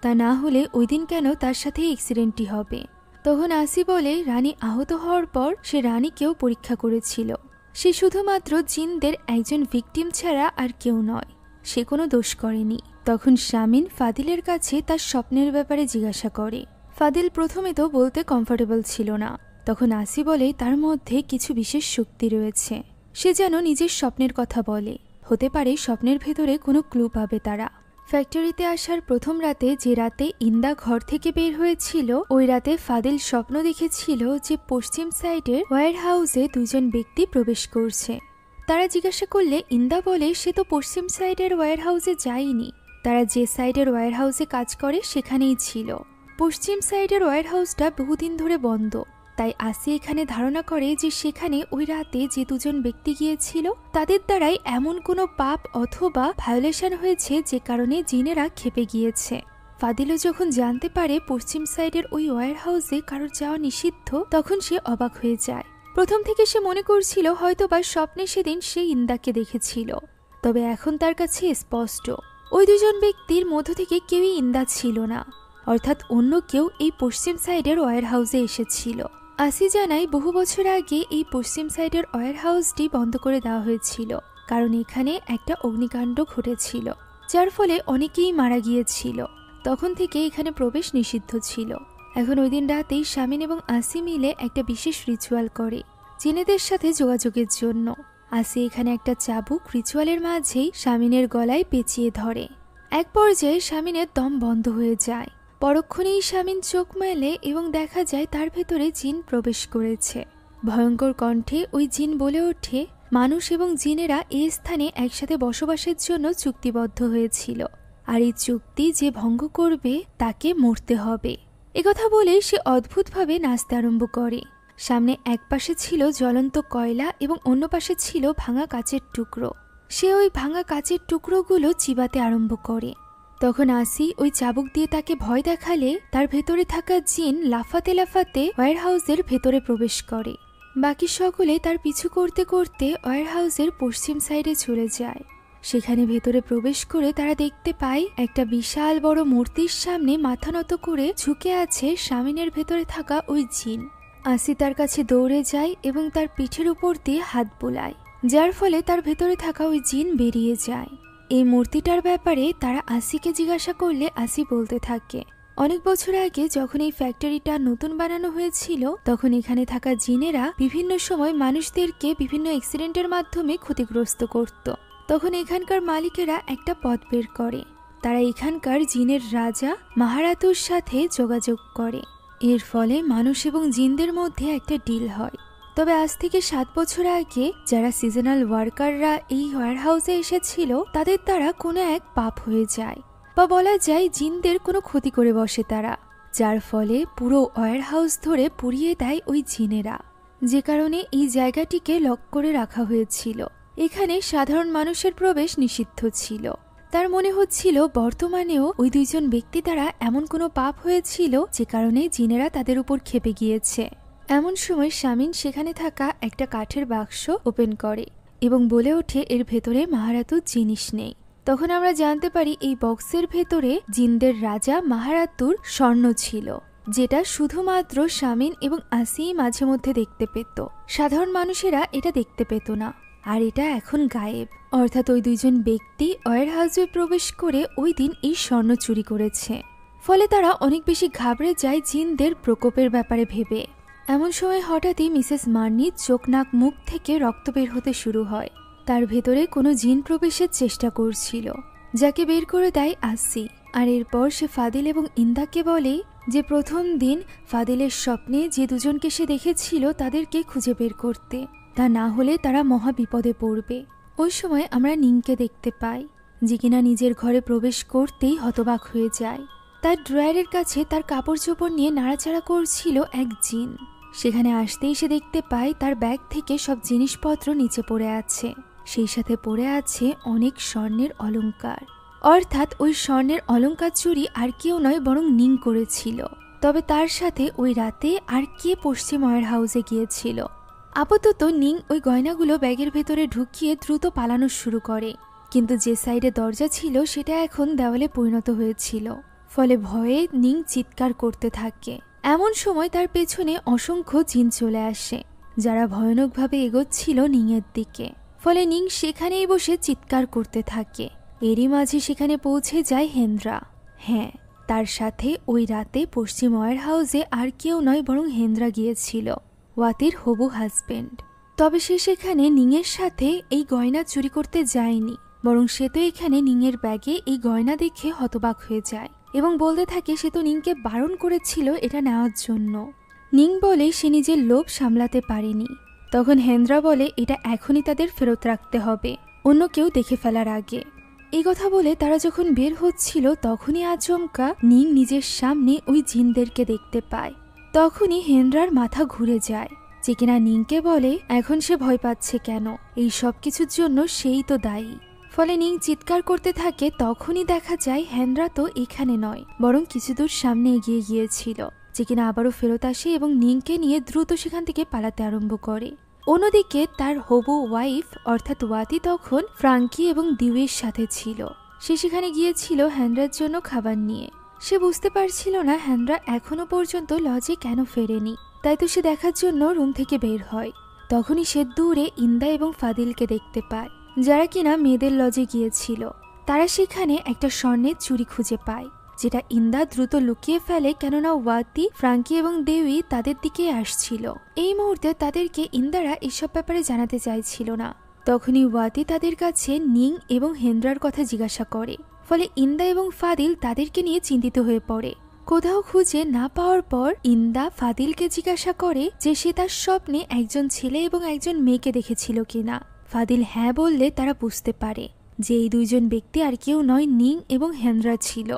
তা না হলে ওই দিন কেন তার সাথে অ্যাক্সিডেন্টটি হবে। তখন আসি বলে রানী আহত হওয়ার পর সে রানীকেও পরীক্ষা করেছিল। সে শুধুমাত্র জিনদের একজন ভিকটিম ছাড়া আর কেউ নয়, সে কোনো দোষ করেনি। তখন শামিন ফাদিলের কাছে তার স্বপ্নের ব্যাপারে জিজ্ঞাসা করে। ফাদিল প্রথমে তো বলতে কমফোর্টেবল ছিল না। তখন আসি বলে তার মধ্যে কিছু বিশেষ শক্তি রয়েছে, সে যেন নিজের স্বপ্নের কথা বলে। হতে পারে স্বপ্নের ভেতরে কোনো ক্লু পাবে তারা। ফ্যাক্টরিতে আসার প্রথম রাতে, যে রাতে ইন্দা ঘর থেকে বের হয়েছিল, ওই রাতে ফাদিল স্বপ্ন দেখেছিল যে পশ্চিম সাইডের ওয়্যার হাউসে দুজন ব্যক্তি প্রবেশ করছে। তারা জিজ্ঞাসা করলে ইন্দা বলে সে তো পশ্চিম সাইডের ওয়্যার হাউসে যায়নি, তারা যে সাইডের ওয়্যার হাউসে কাজ করে সেখানেই ছিল। পশ্চিম সাইডের ওয়্যার হাউসটা বহুদিন ধরে বন্ধ, তাই আসি এখানে ধারণা করে যে সেখানে ওই রাতে যে দুজন ব্যক্তি গিয়েছিল তাদের দ্বারাই এমন কোনো পাপ অথবা ভায়োলেশন হয়েছে যে কারণে জিনেরা ক্ষেপে গিয়েছে। ফাদিলও যখন জানতে পারে পশ্চিম সাইডের ওই ওয়্যার হাউসে কারোর যাওয়া নিষিদ্ধ, তখন সে অবাক হয়ে যায়। প্রথম থেকে সে মনে করছিল হয়তোবা স্বপ্নে সেদিন সে ইন্দাকে দেখেছিল, তবে এখন তার কাছে স্পষ্ট ওই দুজন ব্যক্তির মধ্য থেকে কেউই ইন্দা ছিল না, অর্থাৎ অন্য কেউ এই পশ্চিম সাইডের ওয়্যার হাউসে এসেছিল। আসি জানাই বহু বছর আগে এই পশ্চিম সাইডের ওয়্যার হাউসটি বন্ধ করে দেওয়া হয়েছিল, কারণ এখানে একটা অগ্নিকাণ্ড ঘটেছিল, যার ফলে অনেকেই মারা গিয়েছিল। তখন থেকে এখানে প্রবেশ নিষিদ্ধ ছিল। এখন ওই দিন রাতেই শামিন এবং আসি মিলে একটা বিশেষ রিচুয়াল করে জিনেদের সাথে যোগাযোগের জন্য। আসি এখানে একটা চাবুক রিচুয়ালের মাঝেই শামিনের গলায় পেঁচিয়ে ধরে। এক পর্যায়ে শামিনের দম বন্ধ হয়ে যায়। পরক্ষণেই শামিন চোখ মেলে এবং দেখা যায় তার ভেতরে জিন প্রবেশ করেছে। ভয়ঙ্কর কণ্ঠে ওই জিন বলে ওঠে, মানুষ এবং জিনেরা এই স্থানে একসাথে বসবাসের জন্য চুক্তিবদ্ধ হয়েছিল, আর এই চুক্তি যে ভঙ্গ করবে তাকে মরতে হবে। একথা বলে সে অদ্ভুতভাবে নাচতে আরম্ভ করে। সামনে এক পাশে ছিল জ্বলন্ত কয়লা এবং অন্য পাশে ছিল ভাঙা কাচের টুকরো। সে ওই ভাঙা কাচের টুকরোগুলো চিবাতে আরম্ভ করে। তখন আসি ওই চাবুক দিয়ে তাকে ভয় দেখালে তার ভেতরে থাকা জিন লাফাতে লাফাতে ওয়্যার হাউসের ভেতরে প্রবেশ করে। বাকি সকলে তার পিছু করতে করতে ওয়্যার হাউসের পশ্চিম সাইডে চলে যায়। সেখানে ভেতরে প্রবেশ করে তারা দেখতে পায় একটা বিশাল বড় মূর্তির সামনে মাথা নত করে ঝুঁকে আছে শামিনের ভেতরে থাকা ওই জিন। আসি তার কাছে দৌড়ে যায় এবং তার পিঠের উপর দিয়ে হাত বোলায়, যার ফলে তার ভেতরে থাকা ওই জিন বেরিয়ে যায়। এই মূর্তিটার ব্যাপারে তারা আসিকে জিজ্ঞাসা করলে আসি বলতে থাকে, অনেক বছর আগে যখন এই ফ্যাক্টরিটা নতুন বানানো হয়েছিল, তখন এখানে থাকা জিনেরা বিভিন্ন সময় মানুষদেরকে বিভিন্ন অ্যাক্সিডেন্টের মাধ্যমে ক্ষতিগ্রস্ত করত। তখন এখানকার মালিকেরা একটা পথ বের করে, তারা এখানকার জিনের রাজা মাহারাতুর সাথে যোগাযোগ করে। এর ফলে মানুষ এবং জিনদের মধ্যে একটা ডিল হয়। তবে আজ থেকে 7 বছর আগে যারা সিজনাল ওয়ার্কাররা এই ওয়্যার হাউসে এসেছিল তাদের দ্বারা কোনো এক পাপ হয়ে যায়, বা বলা যায় জিনদের কোনো ক্ষতি করে বসে তারা, যার ফলে পুরো ওয়্যার হাউস ধরে পুড়িয়ে দেয় ওই জিনেরা, যে কারণে এই জায়গাটিকে লক করে রাখা হয়েছিল। এখানে সাধারণ মানুষের প্রবেশ নিষিদ্ধ ছিল। তার মনে হচ্ছিল বর্তমানেও ওই দুইজন ব্যক্তি দ্বারা এমন কোনো পাপ হয়েছিল যে কারণে জিনেরা তাদের উপর ক্ষেপে গিয়েছে। এমন সময় শামিন সেখানে থাকা একটা কাঠের বাক্স ওপেন করে এবং বলে ওঠে এর ভেতরে মাহারাতুর জিনিস নেই। তখন আমরা জানতে পারি এই বক্সের ভেতরে জিনদের রাজা মাহারাতুর স্বর্ণ ছিল, যেটা শুধুমাত্র শামিন এবং আসি মাঝে মধ্যে দেখতে পেত। সাধারণ মানুষেরা এটা দেখতে পেত না। আর এটা এখন গায়েব। অর্থাৎ ওই দুইজন ব্যক্তি ওয়ার হাউসে প্রবেশ করে ওই দিন এই স্বর্ণ চুরি করেছে। ফলে তারা অনেক বেশি ঘাবড়ে যায় জিনদের প্রকোপের ব্যাপারে ভেবে। এমন সময় হঠাৎই মিসেস মার্নির চোখ নাক মুখ থেকে রক্ত বের হতে শুরু হয়। তার ভেতরে কোনো জিন প্রবেশের চেষ্টা করছিল, যাকে বের করে দেয় আসি। আর এরপর সে ফাদিল এবং ইন্দাকে বলে যে প্রথম দিন ফাদিলের স্বপ্নে যে দুজনকে সে দেখেছিল তাদেরকে খুঁজে বের করতে, তা না হলে তারা মহা বিপদে পড়বে। ওই সময় আমরা নিংকে দেখতে পাই, যে কিনা নিজের ঘরে প্রবেশ করতেই হতবাক হয়ে যায়। তার ড্রয়ারের কাছে তার কাপড় চোপড় নিয়ে নাড়াচাড়া করছিল এক জিন। সেখানে আসতেই সে দেখতে পায় তার ব্যাগ থেকে সব জিনিসপত্র নিচে পড়ে আছে, সেই সাথে পড়ে আছে অনেক স্বর্ণের অলংকার। অর্থাৎ ওই স্বর্ণের অলংকার চুরি আর কেউ নয় বরং নিং করেছিল। তবে তার সাথে ওই রাতে আর কে পশ্চিম ওয়ার হাউসে গিয়েছিল? আপাতত নিং ওই গয়নাগুলো ব্যাগের ভেতরে ঢুকিয়ে দ্রুত পালানো শুরু করে, কিন্তু যে সাইডে দরজা ছিল সেটা এখন দেওয়ালে পরিণত হয়েছিল। ফলে ভয়ে নিং চিৎকার করতে থাকে। এমন সময় তার পেছনে অসংখ্য জিন চলে আসে, যারা ভয়ানকভাবে এগোচ্ছিল নিংয়ের দিকে। ফলে নিং সেখানেই বসে চিৎকার করতে থাকে। এরই মাঝে সেখানে পৌঁছে যায় হেন্দ্রা। হ্যাঁ, তার সাথে ওই রাতে পশ্চিম ওয়ার হাউসে আর কেউ নয় বরং হেন্দ্রা গিয়েছিল, ওয়াতির হবু হাজবেন্ড। তবে সে সেখানে নিংয়ের সাথে এই গয়না চুরি করতে যায়নি, বরং সে তো এখানে নিংয়ের ব্যাগে এই গয়না দেখে হতবাক হয়ে যায় এবং বলতে থাকে সে তো নিংকে বারণ করেছিল এটা নেওয়ার জন্য। নিং বলে সে নিজের লোভ সামলাতে পারেনি। তখন হেন্দ্রা বলে এটা এখনই তাদের ফেরত রাখতে হবে, অন্য কেউ দেখে ফেলার আগে। এই কথা বলে তারা যখন বের হচ্ছিল তখনই আচমকা নিং নিজের সামনে ওই জিনদেরকে দেখতে পায়। তখনই হেন্দ্রার মাথা ঘুরে যায়, যে কিনা নিংকে বলে এখন সে ভয় পাচ্ছে কেন, এই সব কিছুর জন্য সেই তো দায়ী। ফলে নিং চিৎকার করতে থাকে। তখনই দেখা যায় হেন্দ্রা তো এখানে নয় বরং কিছু দূর সামনে এগিয়ে গিয়েছিল, যে কিনা আবারও ফেরত আসে এবং নিংকে নিয়ে দ্রুত সেখান থেকে পালাতে আরম্ভ করে। অন্যদিকে তার হবু ওয়াইফ অর্থাৎ ওয়াতি তখন ফ্রাঙ্কি এবং দিউয়ের সাথে ছিল। সে সেখানে গিয়েছিল হেন্দ্রার জন্য খাবার নিয়ে। সে বুঝতে পারছিল না হেন্দ্রা এখনো পর্যন্ত লজে কেন ফেরেনি, তাই তো সে দেখার জন্য রুম থেকে বের হয়। তখনই সে দূরে ইন্দা এবং ফাদিলকে দেখতে পায়, যারা কিনা মেয়েদের লজে গিয়েছিল। তারা সেখানে একটা স্বর্ণের চুড়ি খুঁজে পায়, যেটা ইন্দা দ্রুত লুকিয়ে ফেলে, কেননা ওয়াতি, ফ্রাঙ্কি এবং দেউই তাদের দিকে আসছিল। এই মুহূর্তে তাদেরকে ইন্দারা এসব ব্যাপারে জানাতে চাইছিল না। তখনই ওয়াতি তাদের কাছে নিং এবং হেন্দ্রার কথা জিজ্ঞাসা করে। ফলে ইন্দা এবং ফাদিল তাদেরকে নিয়ে চিন্তিত হয়ে পড়ে। কোথাও খুঁজে না পাওয়ার পর ইন্দা ফাদিলকে জিজ্ঞাসা করে যে সে তার স্বপ্নে একজন ছেলে এবং একজন মেয়েকে দেখেছিল কিনা। ফাদিল হ্যাঁ বললে তারা বুঝতে পারে যে এই দুইজন ব্যক্তি আর কেউ নয়, নিং এবং হেন্দ্রা ছিল।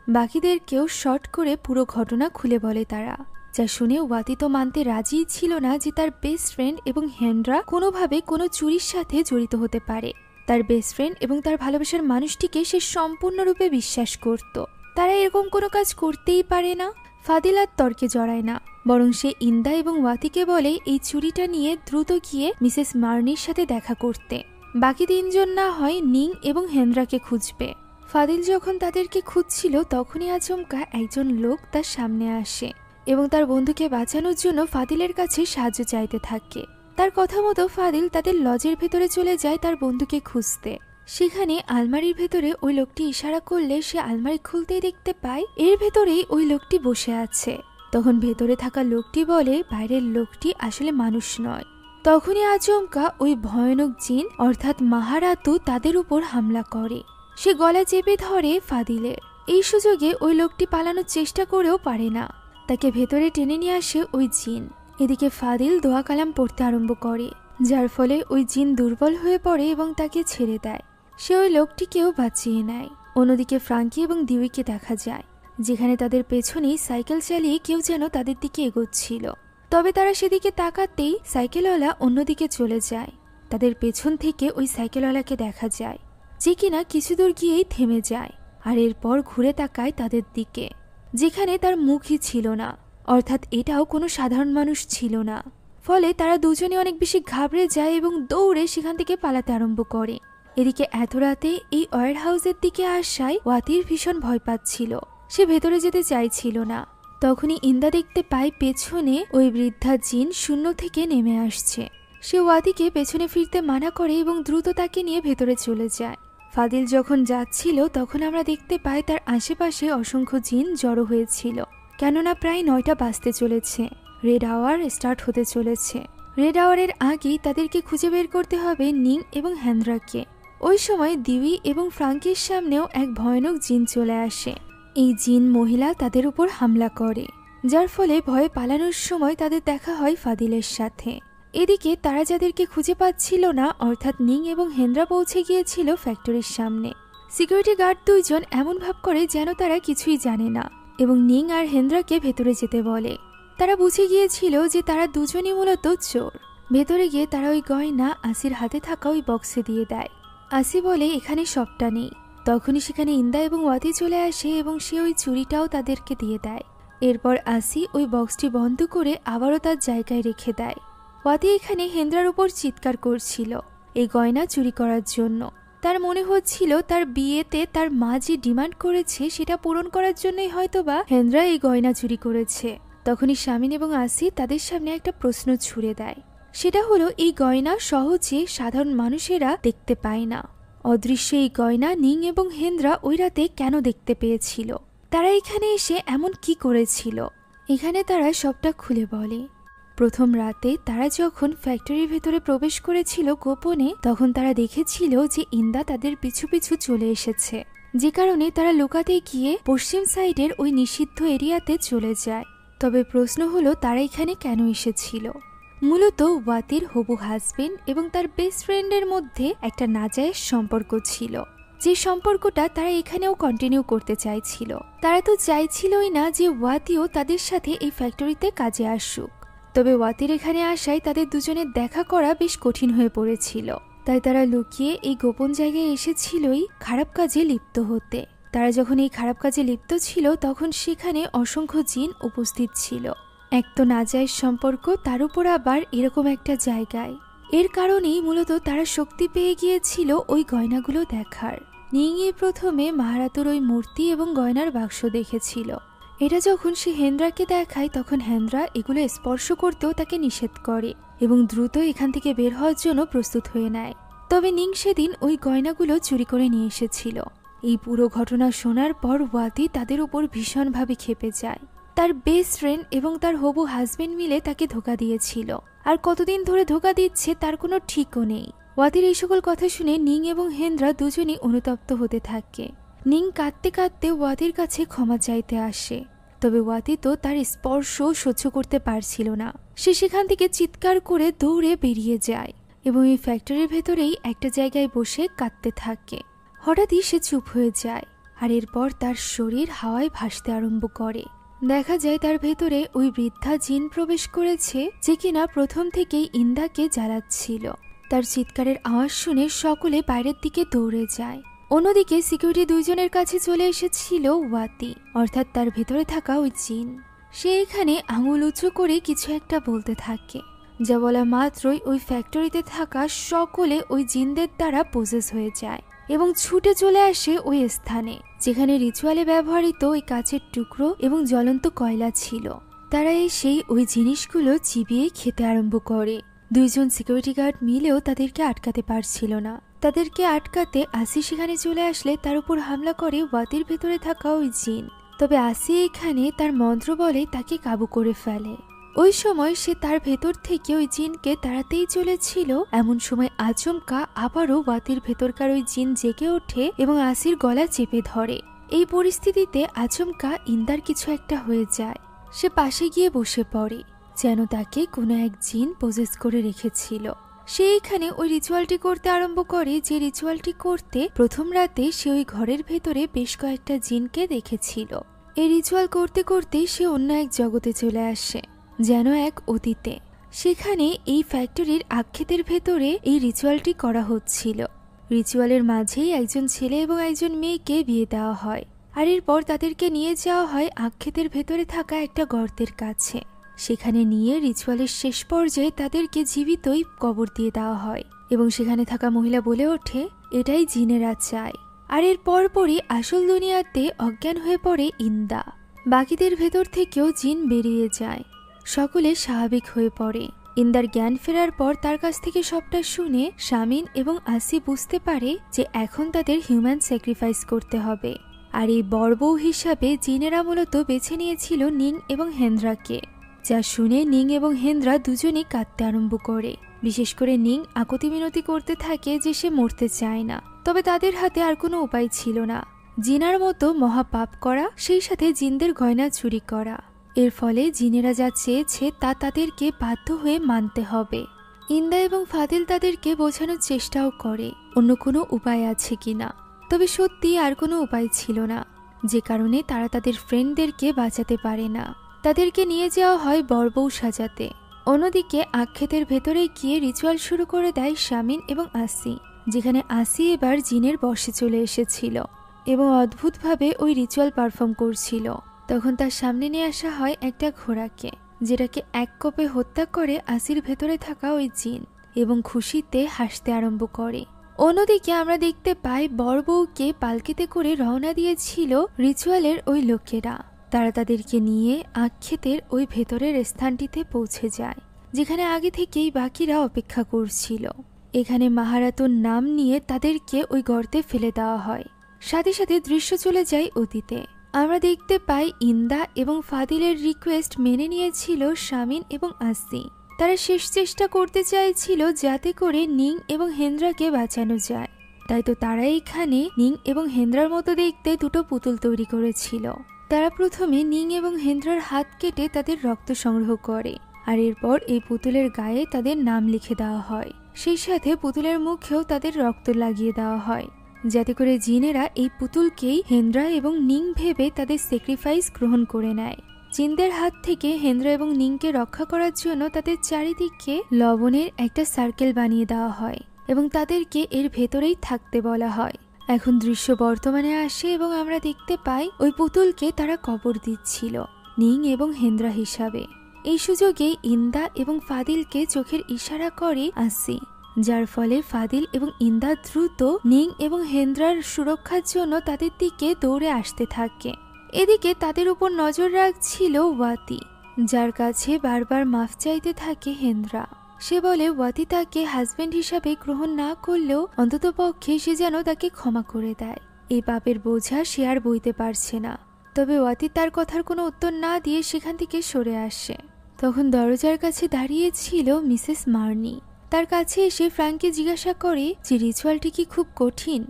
বাকিদেরকেও শর্ট করে পুরো ঘটনা খুলে বলে তারা, যা শুনে ওয়াতি তো মানতে রাজি ছিল না যে তার বেস্ট ফ্রেন্ড এবং হেন্দ্রা কোনোভাবে কোনো চুরির সাথে জড়িত হতে পারে। তার বেস্ট ফ্রেন্ড এবং তার ভালোবাসার মানুষটিকে সে সম্পূর্ণরূপে বিশ্বাস করত। তারা এরকম কোনো কাজ করতেই পারে না। ফাদিল আর তর্কে জড়ায় না, বরং সে ইন্দা এবং ওয়াতিকে বলে এই চুরিটা নিয়ে দ্রুত গিয়ে মিসেস মার্নির সাথে দেখা করতে। বাকি তিনজন না হয় নিং এবং হেন্দ্রাকে খুঁজবে। ফাদিল যখন তাদেরকে খুঁজছিল তখনই আচমকা একজন লোক তার সামনে আসে এবং তার বন্ধুকে বাঁচানোর জন্য ফাদিলের কাছে সাহায্য চাইতে থাকে। তার কথা মতো ফাদিল তাদের লজের ভেতরে চলে যায় তার বন্ধুকে খুঁজতে। সেখানে আলমারির ভেতরে ওই লোকটি ইশারা করলে সে আলমারি খুলতেই দেখতে পায় এর ভেতরেই ওই লোকটি বসে আছে। তখন ভেতরে থাকা লোকটি বলে বাইরের লোকটি আসলে মানুষ নয়। তখনই আচমকা ওই ভয়ানক জিন অর্থাৎ মাহারাতু তাদের উপর হামলা করে। সে গলা চেপে ধরে ফাদিলের। এই সুযোগে ওই লোকটি পালানোর চেষ্টা করেও পারে না, তাকে ভেতরে টেনে নিয়ে আসে ওই জিন। এদিকে ফাদিল দোয়া কালাম পড়তে আরম্ভ করে, যার ফলে ওই জিন দুর্বল হয়ে পড়ে এবং তাকে ছেড়ে দেয়। সে ওই লোকটিকেও বাঁচিয়ে নেয়। অন্যদিকে ফ্রাঙ্কি এবং দিউইকে দেখা যায়, যেখানে তাদের পেছনেই সাইকেল চালিয়ে কেউ যেন তাদের দিকে এগোচ্ছিল। তবে তারা সেদিকে তাকাতেই সাইকেলওয়ালা অন্যদিকে চলে যায়। তাদের পেছন থেকে ওই সাইকেলওয়ালাকে দেখা যায়, যে কিনা কিছু দূর গিয়েই থেমে যায় আর এরপর ঘুরে তাকায় তাদের দিকে, যেখানে তার মুখই ছিল না, অর্থাৎ এটাও কোনো সাধারণ মানুষ ছিল না। ফলে তারা দুজনে অনেক বেশি ঘাবড়ে যায় এবং দৌড়ে সেখান থেকে পালাতে আরম্ভ করে। এদিকে এত রাতে এই ওয়ার হাউসের দিকে আসায় ওয়াতির ভীষণ ভয় পাচ্ছিল, সে ভেতরে যেতে চাইছিল না। তখনই ইন্দা দেখতে পায় পেছনে ওই বৃদ্ধা জিন শূন্য থেকে নেমে আসছে। সে ওয়াদিকে পেছনে ফিরতে মানা করে এবং দ্রুত তাকে নিয়ে ভেতরে চলে যায়। ফাদিল যখন যাচ্ছিল তখন আমরা দেখতে পাই তার আশেপাশে অসংখ্য জিন জড়ো হয়েছিল, কেননা প্রায় 9টা বাজতে চলেছে। রেড আওয়ার স্টার্ট হতে চলেছে। রেড আওয়ারের আগেই তাদেরকে খুঁজে বের করতে হবে নিং এবং হ্যান্দ্রাকে। ওই সময় দিউই এবং ফ্রাঙ্কির সামনেও এক ভয়ানক জিন চলে আসে। এই জিন মহিলা তাদের উপর হামলা করে, যার ফলে ভয়ে পালানোর সময় তাদের দেখা হয় ফাদিলের সাথে। এদিকে তারা যাদেরকে খুঁজে পাচ্ছিল না, অর্থাৎ নিং এবং হেন্দ্রা পৌঁছে গিয়েছিল ফ্যাক্টরির সামনে। সিকিউরিটি গার্ড 2জন এমন ভাব করে যেন তারা কিছুই জানে না এবং নিং আর হেন্দ্রাকে ভেতরে যেতে বলে। তারা বুঝে গিয়েছিল যে তারা দুজনই মূলত চোর। ভেতরে গিয়ে তারা ওই গয়না আসির হাতে থাকা ওই বক্সে দিয়ে দেয়। আসি বলে এখানে সবটা নেই। তখনই সেখানে ইন্দা এবং ওয়াতি চলে আসে এবং সে ওই চুরিটাও তাদেরকে দিয়ে দেয়। এরপর আসি ওই বক্সটি বন্ধ করে আবারও তার জায়গায় রেখে দেয়। ওয়াতি এখানে হেন্দ্রার উপর চিৎকার করছিল এই গয়না চুরি করার জন্য। তার মনে হচ্ছিল তার বিয়েতে তার মা যে ডিমান্ড করেছে সেটা পূরণ করার জন্যই হয়তোবা হেন্দ্রা এই গয়না চুরি করেছে। তখনই শামিন এবং আসি তাদের সামনে একটা প্রশ্ন ছুড়ে দেয়। সেটা হলো এই গয়না সহজে সাধারণ মানুষেরা দেখতে পায় না। অদৃশ্য এই গয়না নিং এবং হেন্দ্রা ওই রাতে কেন দেখতে পেয়েছিল? তারা এখানে এসে এমন কি করেছিল? এখানে তারা সবটা খুলে বলে। প্রথম রাতে তারা যখন ফ্যাক্টরির ভেতরে প্রবেশ করেছিল গোপনে, তখন তারা দেখেছিল যে ইন্দা তাদের পিছু পিছু চলে এসেছে, যে কারণে তারা লুকাতে গিয়ে পশ্চিম সাইডের ওই নিষিদ্ধ এরিয়াতে চলে যায়। তবে প্রশ্ন হলো তারা এখানে কেন এসেছিল? মূলত ওয়াতির হবু হাজবেন্ড এবং তার বেস্ট ফ্রেন্ডের মধ্যে একটা নাজায়েজ সম্পর্ক ছিল, যে সম্পর্কটা তারা এখানেও কন্টিনিউ করতে চাইছিল। তারা তো চাইছিলই না যে ওয়াতিও তাদের সাথে এই ফ্যাক্টরিতে কাজে আসুক। তবে ওয়াতির এখানে আসায় তাদের দুজনের দেখা করা বেশ কঠিন হয়ে পড়েছিল। তাই তারা লুকিয়ে এই গোপন জায়গায় এসেছিলই খারাপ কাজে লিপ্ত হতে। তারা যখন এই খারাপ কাজে লিপ্ত ছিল তখন সেখানে অসংখ্য জিন উপস্থিত ছিল। এক তো নাজায়েজ সম্পর্ক, তার উপর আবার এরকম একটা জায়গায়। এর কারণেই মূলত তারা শক্তি পেয়ে গিয়েছিল ওই গয়নাগুলো দেখার। নিংই প্রথমে মাহারাতুর ওই মূর্তি এবং গয়নার বাক্স দেখেছিল। এটা যখন সে হেন্দ্রাকে দেখায় তখন হেন্দ্রা এগুলো স্পর্শ করতেও তাকে নিষেধ করে এবং দ্রুত এখান থেকে বের হওয়ার জন্য প্রস্তুত হয়ে নেয়। তবে নিং সেদিন ওই গয়নাগুলো চুরি করে নিয়ে এসেছিল। এই পুরো ঘটনা শোনার পর ওয়াতি তাদের উপর ভীষণভাবে ক্ষেপে যায়। তার বেস্ট ফ্রেন্ড এবং তার হবু হাজবেন্ড মিলে তাকে ধোঁকা দিয়েছিল, আর কতদিন ধরে ধোঁকা দিচ্ছে তার কোনো ঠিকও নেই। ওয়াতির এই সকল কথা শুনে নিং এবং হেন্দ্রা দুজনই অনুতপ্ত হতে থাকে। নিং কাঁদতে কাঁদতে ওয়াতির কাছে ক্ষমা চাইতে আসে, তবে ওয়াতি তো তার স্পর্শ সহ্য করতে পারছিল না। সে সেখান থেকে চিৎকার করে দৌড়ে বেরিয়ে যায় এবং এই ফ্যাক্টরির ভেতরেই একটা জায়গায় বসে কাঁদতে থাকে। হঠাৎই সে চুপ হয়ে যায়, আর এরপর তার শরীর হাওয়ায় ভাসতে আরম্ভ করে। দেখা যায় তার ভেতরে ওই বৃদ্ধা জিন প্রবেশ করেছে, যে কিনা প্রথম থেকেই ইন্দাকে জ্বালাচ্ছিল। তার চিৎকারের আওয়াজ শুনে সকলে বাইরের দিকে দৌড়ে যায়। অন্যদিকে সিকিউরিটি 2জনের কাছে চলে এসেছিল ওয়াতি, অর্থাৎ তার ভেতরে থাকা ওই জিন। সে এখানে আঙুল উঁচু করে কিছু একটা বলতে থাকে, যা বলা মাত্রই ওই ফ্যাক্টরিতে থাকা সকলে ওই জিনদের দ্বারা পজেস হয়ে যায় এবং ছুটে চলে আসে ওই স্থানে যেখানে রিচুয়ালে ব্যবহৃত ওই কাচের টুকরো এবং জ্বলন্ত কয়লা ছিল। তারা এসেই ওই জিনিসগুলো চিবিয়ে খেতে আরম্ভ করে। 2জন সিকিউরিটি গার্ড মিলেও তাদেরকে আটকাতে পারছিল না। তাদেরকে আটকাতে আসি সেখানে চলে আসলে তার উপর হামলা করে ওয়াতির ভেতরে থাকা ওই জিন। তবে আসি এখানে তার মন্ত্র বলে তাকে কাবু করে ফেলে। ওই সময় সে তার ভেতর থেকে ওই জিনকে তাড়াতেই চলেছিল, এমন সময় আচমকা আবারও ওয়াতির ভেতরকার ওই জিন জেগে ওঠে এবং আসির গলা চেপে ধরে। এই পরিস্থিতিতে আচমকা ইন্দার কিছু একটা হয়ে যায়। সে পাশে গিয়ে বসে পড়ে, যেন তাকে কোনো এক জিন পজেস করে রেখেছিল। সে এখানে ওই রিচুয়ালটি করতে আরম্ভ করে, যে রিচুয়ালটি করতে প্রথম রাতে সে ওই ঘরের ভেতরে বেশ কয়েকটা জিনকে দেখেছিল। এই রিচুয়াল করতে করতে সে অন্য এক জগতে চলে আসে, যেন এক অতীতে। সেখানে এই ফ্যাক্টরির আক্ষেতের ভেতরে এই রিচুয়ালটি করা হচ্ছিল। রিচুয়ালের মাঝেই একজন ছেলে এবং একজন মেয়েকে বিয়ে দেওয়া হয়, আর এরপর তাদেরকে নিয়ে যাওয়া হয় আক্ষেতের ভেতরে থাকা একটা গর্তের কাছে। সেখানে নিয়ে রিচুয়ালের শেষ পর্যায়ে তাদেরকে জীবিতই কবর দিয়ে দেওয়া হয় এবং সেখানে থাকা মহিলা বলে ওঠে, এটাই জিনেরা চায়। আর এর পরপরই আসল দুনিয়াতে অজ্ঞান হয়ে পড়ে ইন্দা। বাকিদের ভেতর থেকেও জিন বেরিয়ে যায়, সকলে স্বাভাবিক হয়ে পড়ে। ইন্দার জ্ঞান ফেরার পর তার কাছ থেকে সবটা শুনে শামিন এবং আসি বুঝতে পারে যে এখন তাদের হিউম্যান স্যাক্রিফাইস করতে হবে। আর এই বড়বউ হিসাবে জিনেরা মূলত বেছে নিয়েছিল নিং এবং হেন্দ্রাকে, যা শুনে নিং এবং হেন্দ্রা দুজনেই কাঁদতে আরম্ভ করে। বিশেষ করে নিং আকুতি মিনতি করতে থাকে যে সে মরতে চায় না, তবে তাদের হাতে আর কোনো উপায় ছিল না। জিনার মতো মহাপাপ করা, সেই সাথে জিনদের গয়না চুরি করা, এর ফলে জিনেরা যা চেয়েছে তা তাদেরকে বাধ্য হয়ে মানতে হবে। ইন্দা এবং ফাদিল তাদেরকে বোঝানোর চেষ্টাও করে অন্য কোনো উপায় আছে কিনা, তবে সত্যি আর কোনো উপায় ছিল না, যে কারণে তারা তাদের ফ্রেন্ডদেরকে বাঁচাতে পারে না। তাদেরকে নিয়ে যাওয়া হয় বড়বউ সাজাতে। অন্যদিকে আক্ষেতের ভেতরে গিয়ে রিচুয়াল শুরু করে দেয় শামিন এবং আসি, যেখানে আসি এবার জিনের বশে চলে এসেছিল এবং অদ্ভুতভাবে ওই রিচুয়াল পারফর্ম করছিল। তখন তার সামনে নিয়ে আসা হয় একটা ঘোড়াকে, যেটাকে এক কোপে হত্যা করে আসির ভেতরে থাকা ওই জিন এবং খুশিতে হাসতে আরম্ভ করে। অন্যদিকে আমরা দেখতে পাই বড়বউকে পালকিতে করে রওনা দিয়েছিল রিচুয়ালের ওই লোকেরা। তারা তাদেরকে নিয়ে আক্ষেতের ওই ভেতরের স্থানটিতে পৌঁছে যায়, যেখানে আগে থেকেই বাকিরা অপেক্ষা করছিল। এখানে মাহারাতুর নাম নিয়ে তাদেরকে ওই গর্তে ফেলে দেওয়া হয়। সাথে সাথে দৃশ্য চলে যায় অতীতে। আমরা দেখতে পাই ইন্দা এবং ফাদিলের রিকোয়েস্ট মেনে নিয়েছিল শামিন এবং আসি। তারা শেষ চেষ্টা করতে চাইছিল যাতে করে নিং এবং হেন্দ্রাকে বাঁচানো যায়। তাই তো তারা এখানে নিং এবং হেন্দ্রার মতো দেখতে দুটো পুতুল তৈরি করেছিল। তারা প্রথমে নিং এবং হেন্দ্রার হাত কেটে তাদের রক্ত সংগ্রহ করে, আর এরপর এই পুতুলের গায়ে তাদের নাম লিখে দেওয়া হয়। সেই সাথে পুতুলের মুখেও তাদের রক্ত লাগিয়ে দেওয়া হয়, যাতে করে জিনেরা এই পুতুলকেই হেন্দ্রা এবং নিং ভেবে তাদের স্যাক্রিফাইস গ্রহণ করে নেয়। জিনদের হাত থেকে হেন্দ্রা এবং নিংকে রক্ষা করার জন্য তাদের চারিদিকে লবণের একটা সার্কেল বানিয়ে দেওয়া হয় এবং তাদেরকে এর ভেতরেই থাকতে বলা হয়। এখন দৃশ্য বর্তমানে আসে এবং আমরা দেখতে পাই ওই পুতুলকে তারা কবর দিচ্ছিল নিং এবং হেন্দ্রা হিসাবে। এই সুযোগে ইন্দা এবং ফাদিলকে চোখের ইশারা করে আসি, যার ফলে ফাদিল এবং ইন্দা দ্রুত নিং এবং হেন্দ্রার সুরক্ষার জন্য তাদের দিকে দৌড়ে আসতে থাকে। এদিকে তাদের উপর নজর রাখছিল ওয়াতি, যার কাছে বারবার মাফ চাইতে থাকে হেন্দ্রা। সে বলে ওয়াতি তাকে হাজবেন্ড হিসাবে গ্রহণ না করলেও অন্তত পক্ষে সে যেন তাকে ক্ষমা করে দেয়। এই পাপের বোঝা সে আর বইতে পারছে না। তবে ওয়াতি তার কথার কোনো উত্তর না দিয়ে সেখান থেকে সরে আসে। তখন দরজার কাছে দাঁড়িয়ে ছিল মিসেস মার্নি। তার কাছে এসে ফ্র্যাঙ্ককে জিজ্ঞাসা করে যে রিচুয়ালটি কি খুব কঠিন।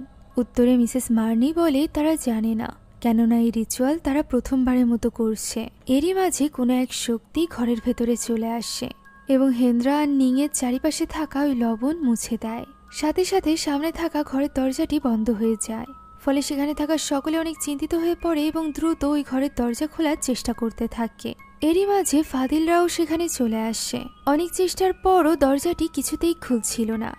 উত্তরে মিসেস মার্নি বলে তারা জানে না, কেননা এই রিচুয়াল তারা প্রথমবারের মতো করছে। এরই মাঝে কোনো এক শক্তি ঘরের ভেতরে চলে আসে এবং হেন্দ্রা আর নিং এর চারিপাশে থাকা ওই লবণ মুছে দেয়। সাথে সাথে সামনে থাকা ঘরের দরজাটি বন্ধ হয়ে যায়। ফলে সেখানে থাকা সকলে অনেক চিন্তিত হয়ে পড়ে এবং দ্রুত ওই ঘরের দরজা খোলার চেষ্টা করতে থাকে। এরই মাঝে ফাদিলরাও সেখানে চলে আসে। অনেক চেষ্টার পরও দরজাটি কিছুতেই খুলছিল না।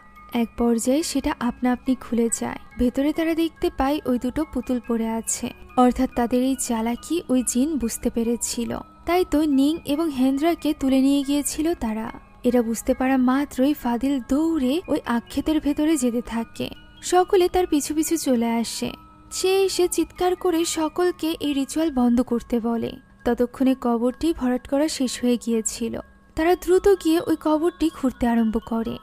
এক পর্যায়ে সেটা আপনা আপনি খুলে যায়। ভেতরে তারা দেখতে পায় ওই দুটো পুতুল পড়ে আছে, অর্থাৎ তাদের এই চালাকি ওই জিন বুঝতে পেরেছিল। তাই তো নিং এবং হেন্দ্রাকে তুলে নিয়ে গিয়েছিল তারা। এটা বুঝতে পারা মাত্রই ফাদিল দৌড়ে ওই আক্ষেতের ভেতরে যেতে থাকে। সকলে তার পিছু পিছু চলে আসে। সে এসে চিৎকার করে সকলকে এই রিচুয়াল বন্ধ করতে বলে। ততক্ষণে কবরটি ভরাট করা শেষ হয়ে গিয়েছিল। তারা দ্রুত গিয়ে ওই কবরটি খুঁড়তে আরম্ভ করে।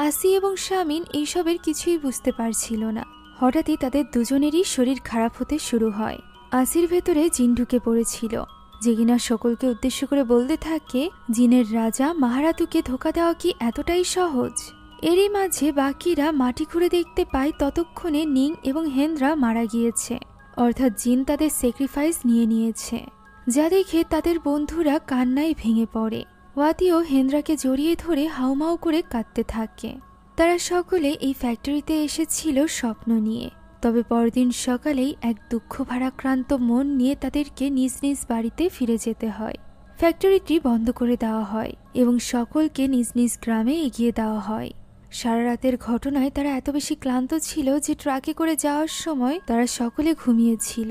আসি এবং শামিন এইসবের কিছুই বুঝতে পারছিল না। হঠাৎই তাদের দুজনেরই শরীর খারাপ হতে শুরু হয়। আসির ভেতরে জিন ঢুকে পড়েছিল, যে কিনা সকলকে উদ্দেশ্য করে বলতে থাকে, জিনের রাজা মাহারাতুকে ধোঁকা দেওয়া কি এতটাই সহজ। এরই মাঝে বাকিরা মাটি খুঁড়ে দেখতে পায় ততক্ষণে নিং এবং হেন্দ্রা মারা গিয়েছে, অর্থাৎ জিন তাদের স্যাক্রিফাইস নিয়ে নিয়েছে। যা দেখে তাদের বন্ধুরা কান্নায় ভেঙে পড়ে। ওয়াতিও হেন্দ্রাকে জড়িয়ে ধরে হাউমাউ করে কাঁদতে থাকে। তারা সকলে এই ফ্যাক্টরিতে এসেছিল স্বপ্ন নিয়ে, তবে পরদিন সকালেই এক দুঃখ ভারাক্রান্ত মন নিয়ে তাদেরকে নিজ নিজ বাড়িতে ফিরে যেতে হয়। ফ্যাক্টরিটি বন্ধ করে দেওয়া হয় এবং সকলকে নিজ নিজ গ্রামে এগিয়ে দেওয়া হয়। সারা রাতের ঘটনায় তারা এত বেশি ক্লান্ত ছিল যে ট্রাকে করে যাওয়ার সময় তারা সকলে ঘুমিয়েছিল।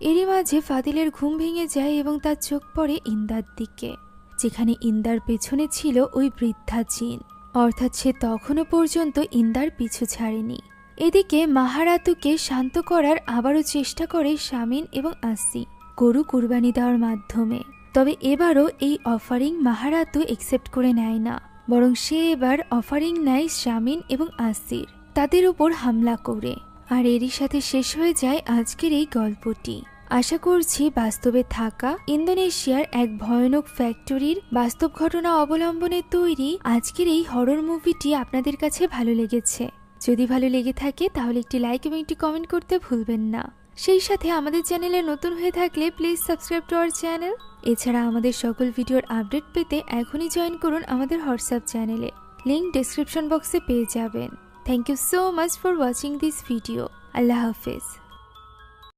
এরই মাঝে ফাদিলের ঘুম ভেঙে যায় এবং তার চোখ পড়ে ইন্দার দিকে, যেখানে ইন্দার পেছনে ছিল ওই বৃদ্ধা জিন, অর্থাৎ সে তখনও পর্যন্ত ইন্দার পিছু ছাড়েনি। এদিকে মাহারাতুকে শান্ত করার আবারও চেষ্টা করে শামিন এবং আসি গরু কুরবানি দেওয়ার মাধ্যমে। তবে এবারও এই অফারিং মাহারাতু একসেপ্ট করে নেয় না, বরং সে এবার অফারিং নেয় শামিন এবং আসির তাদের উপর হামলা করে। আর এরই সাথে শেষ হয়ে যায় আজকের এই গল্পটি। আশা করছি বাস্তবে থাকা ইন্দোনেশিয়ার এক ভয়ানক ফ্যাক্টরির বাস্তব ঘটনা অবলম্বনে তৈরি আজকের এই হরর মুভিটি আপনাদের কাছে ভালো লেগেছে। যদি ভালো লেগে থাকে তাহলে একটি লাইক এবং একটি কমেন্ট করতে ভুলবেন না। সেই সাথে আমাদের চ্যানেলে নতুন হয়ে থাকলে please subscribe to our channel. এছাড়া আমাদের সকল ভিডিওর আপডেট পেতে এখনই জয়েন করুন আমাদের হোয়াটসঅ্যাপ চ্যানেলে, লিংক ডেসক্রিপশন বক্সে পেয়ে যাবেন। Thank you so much for watching this video. আল্লাহ হাফেজ।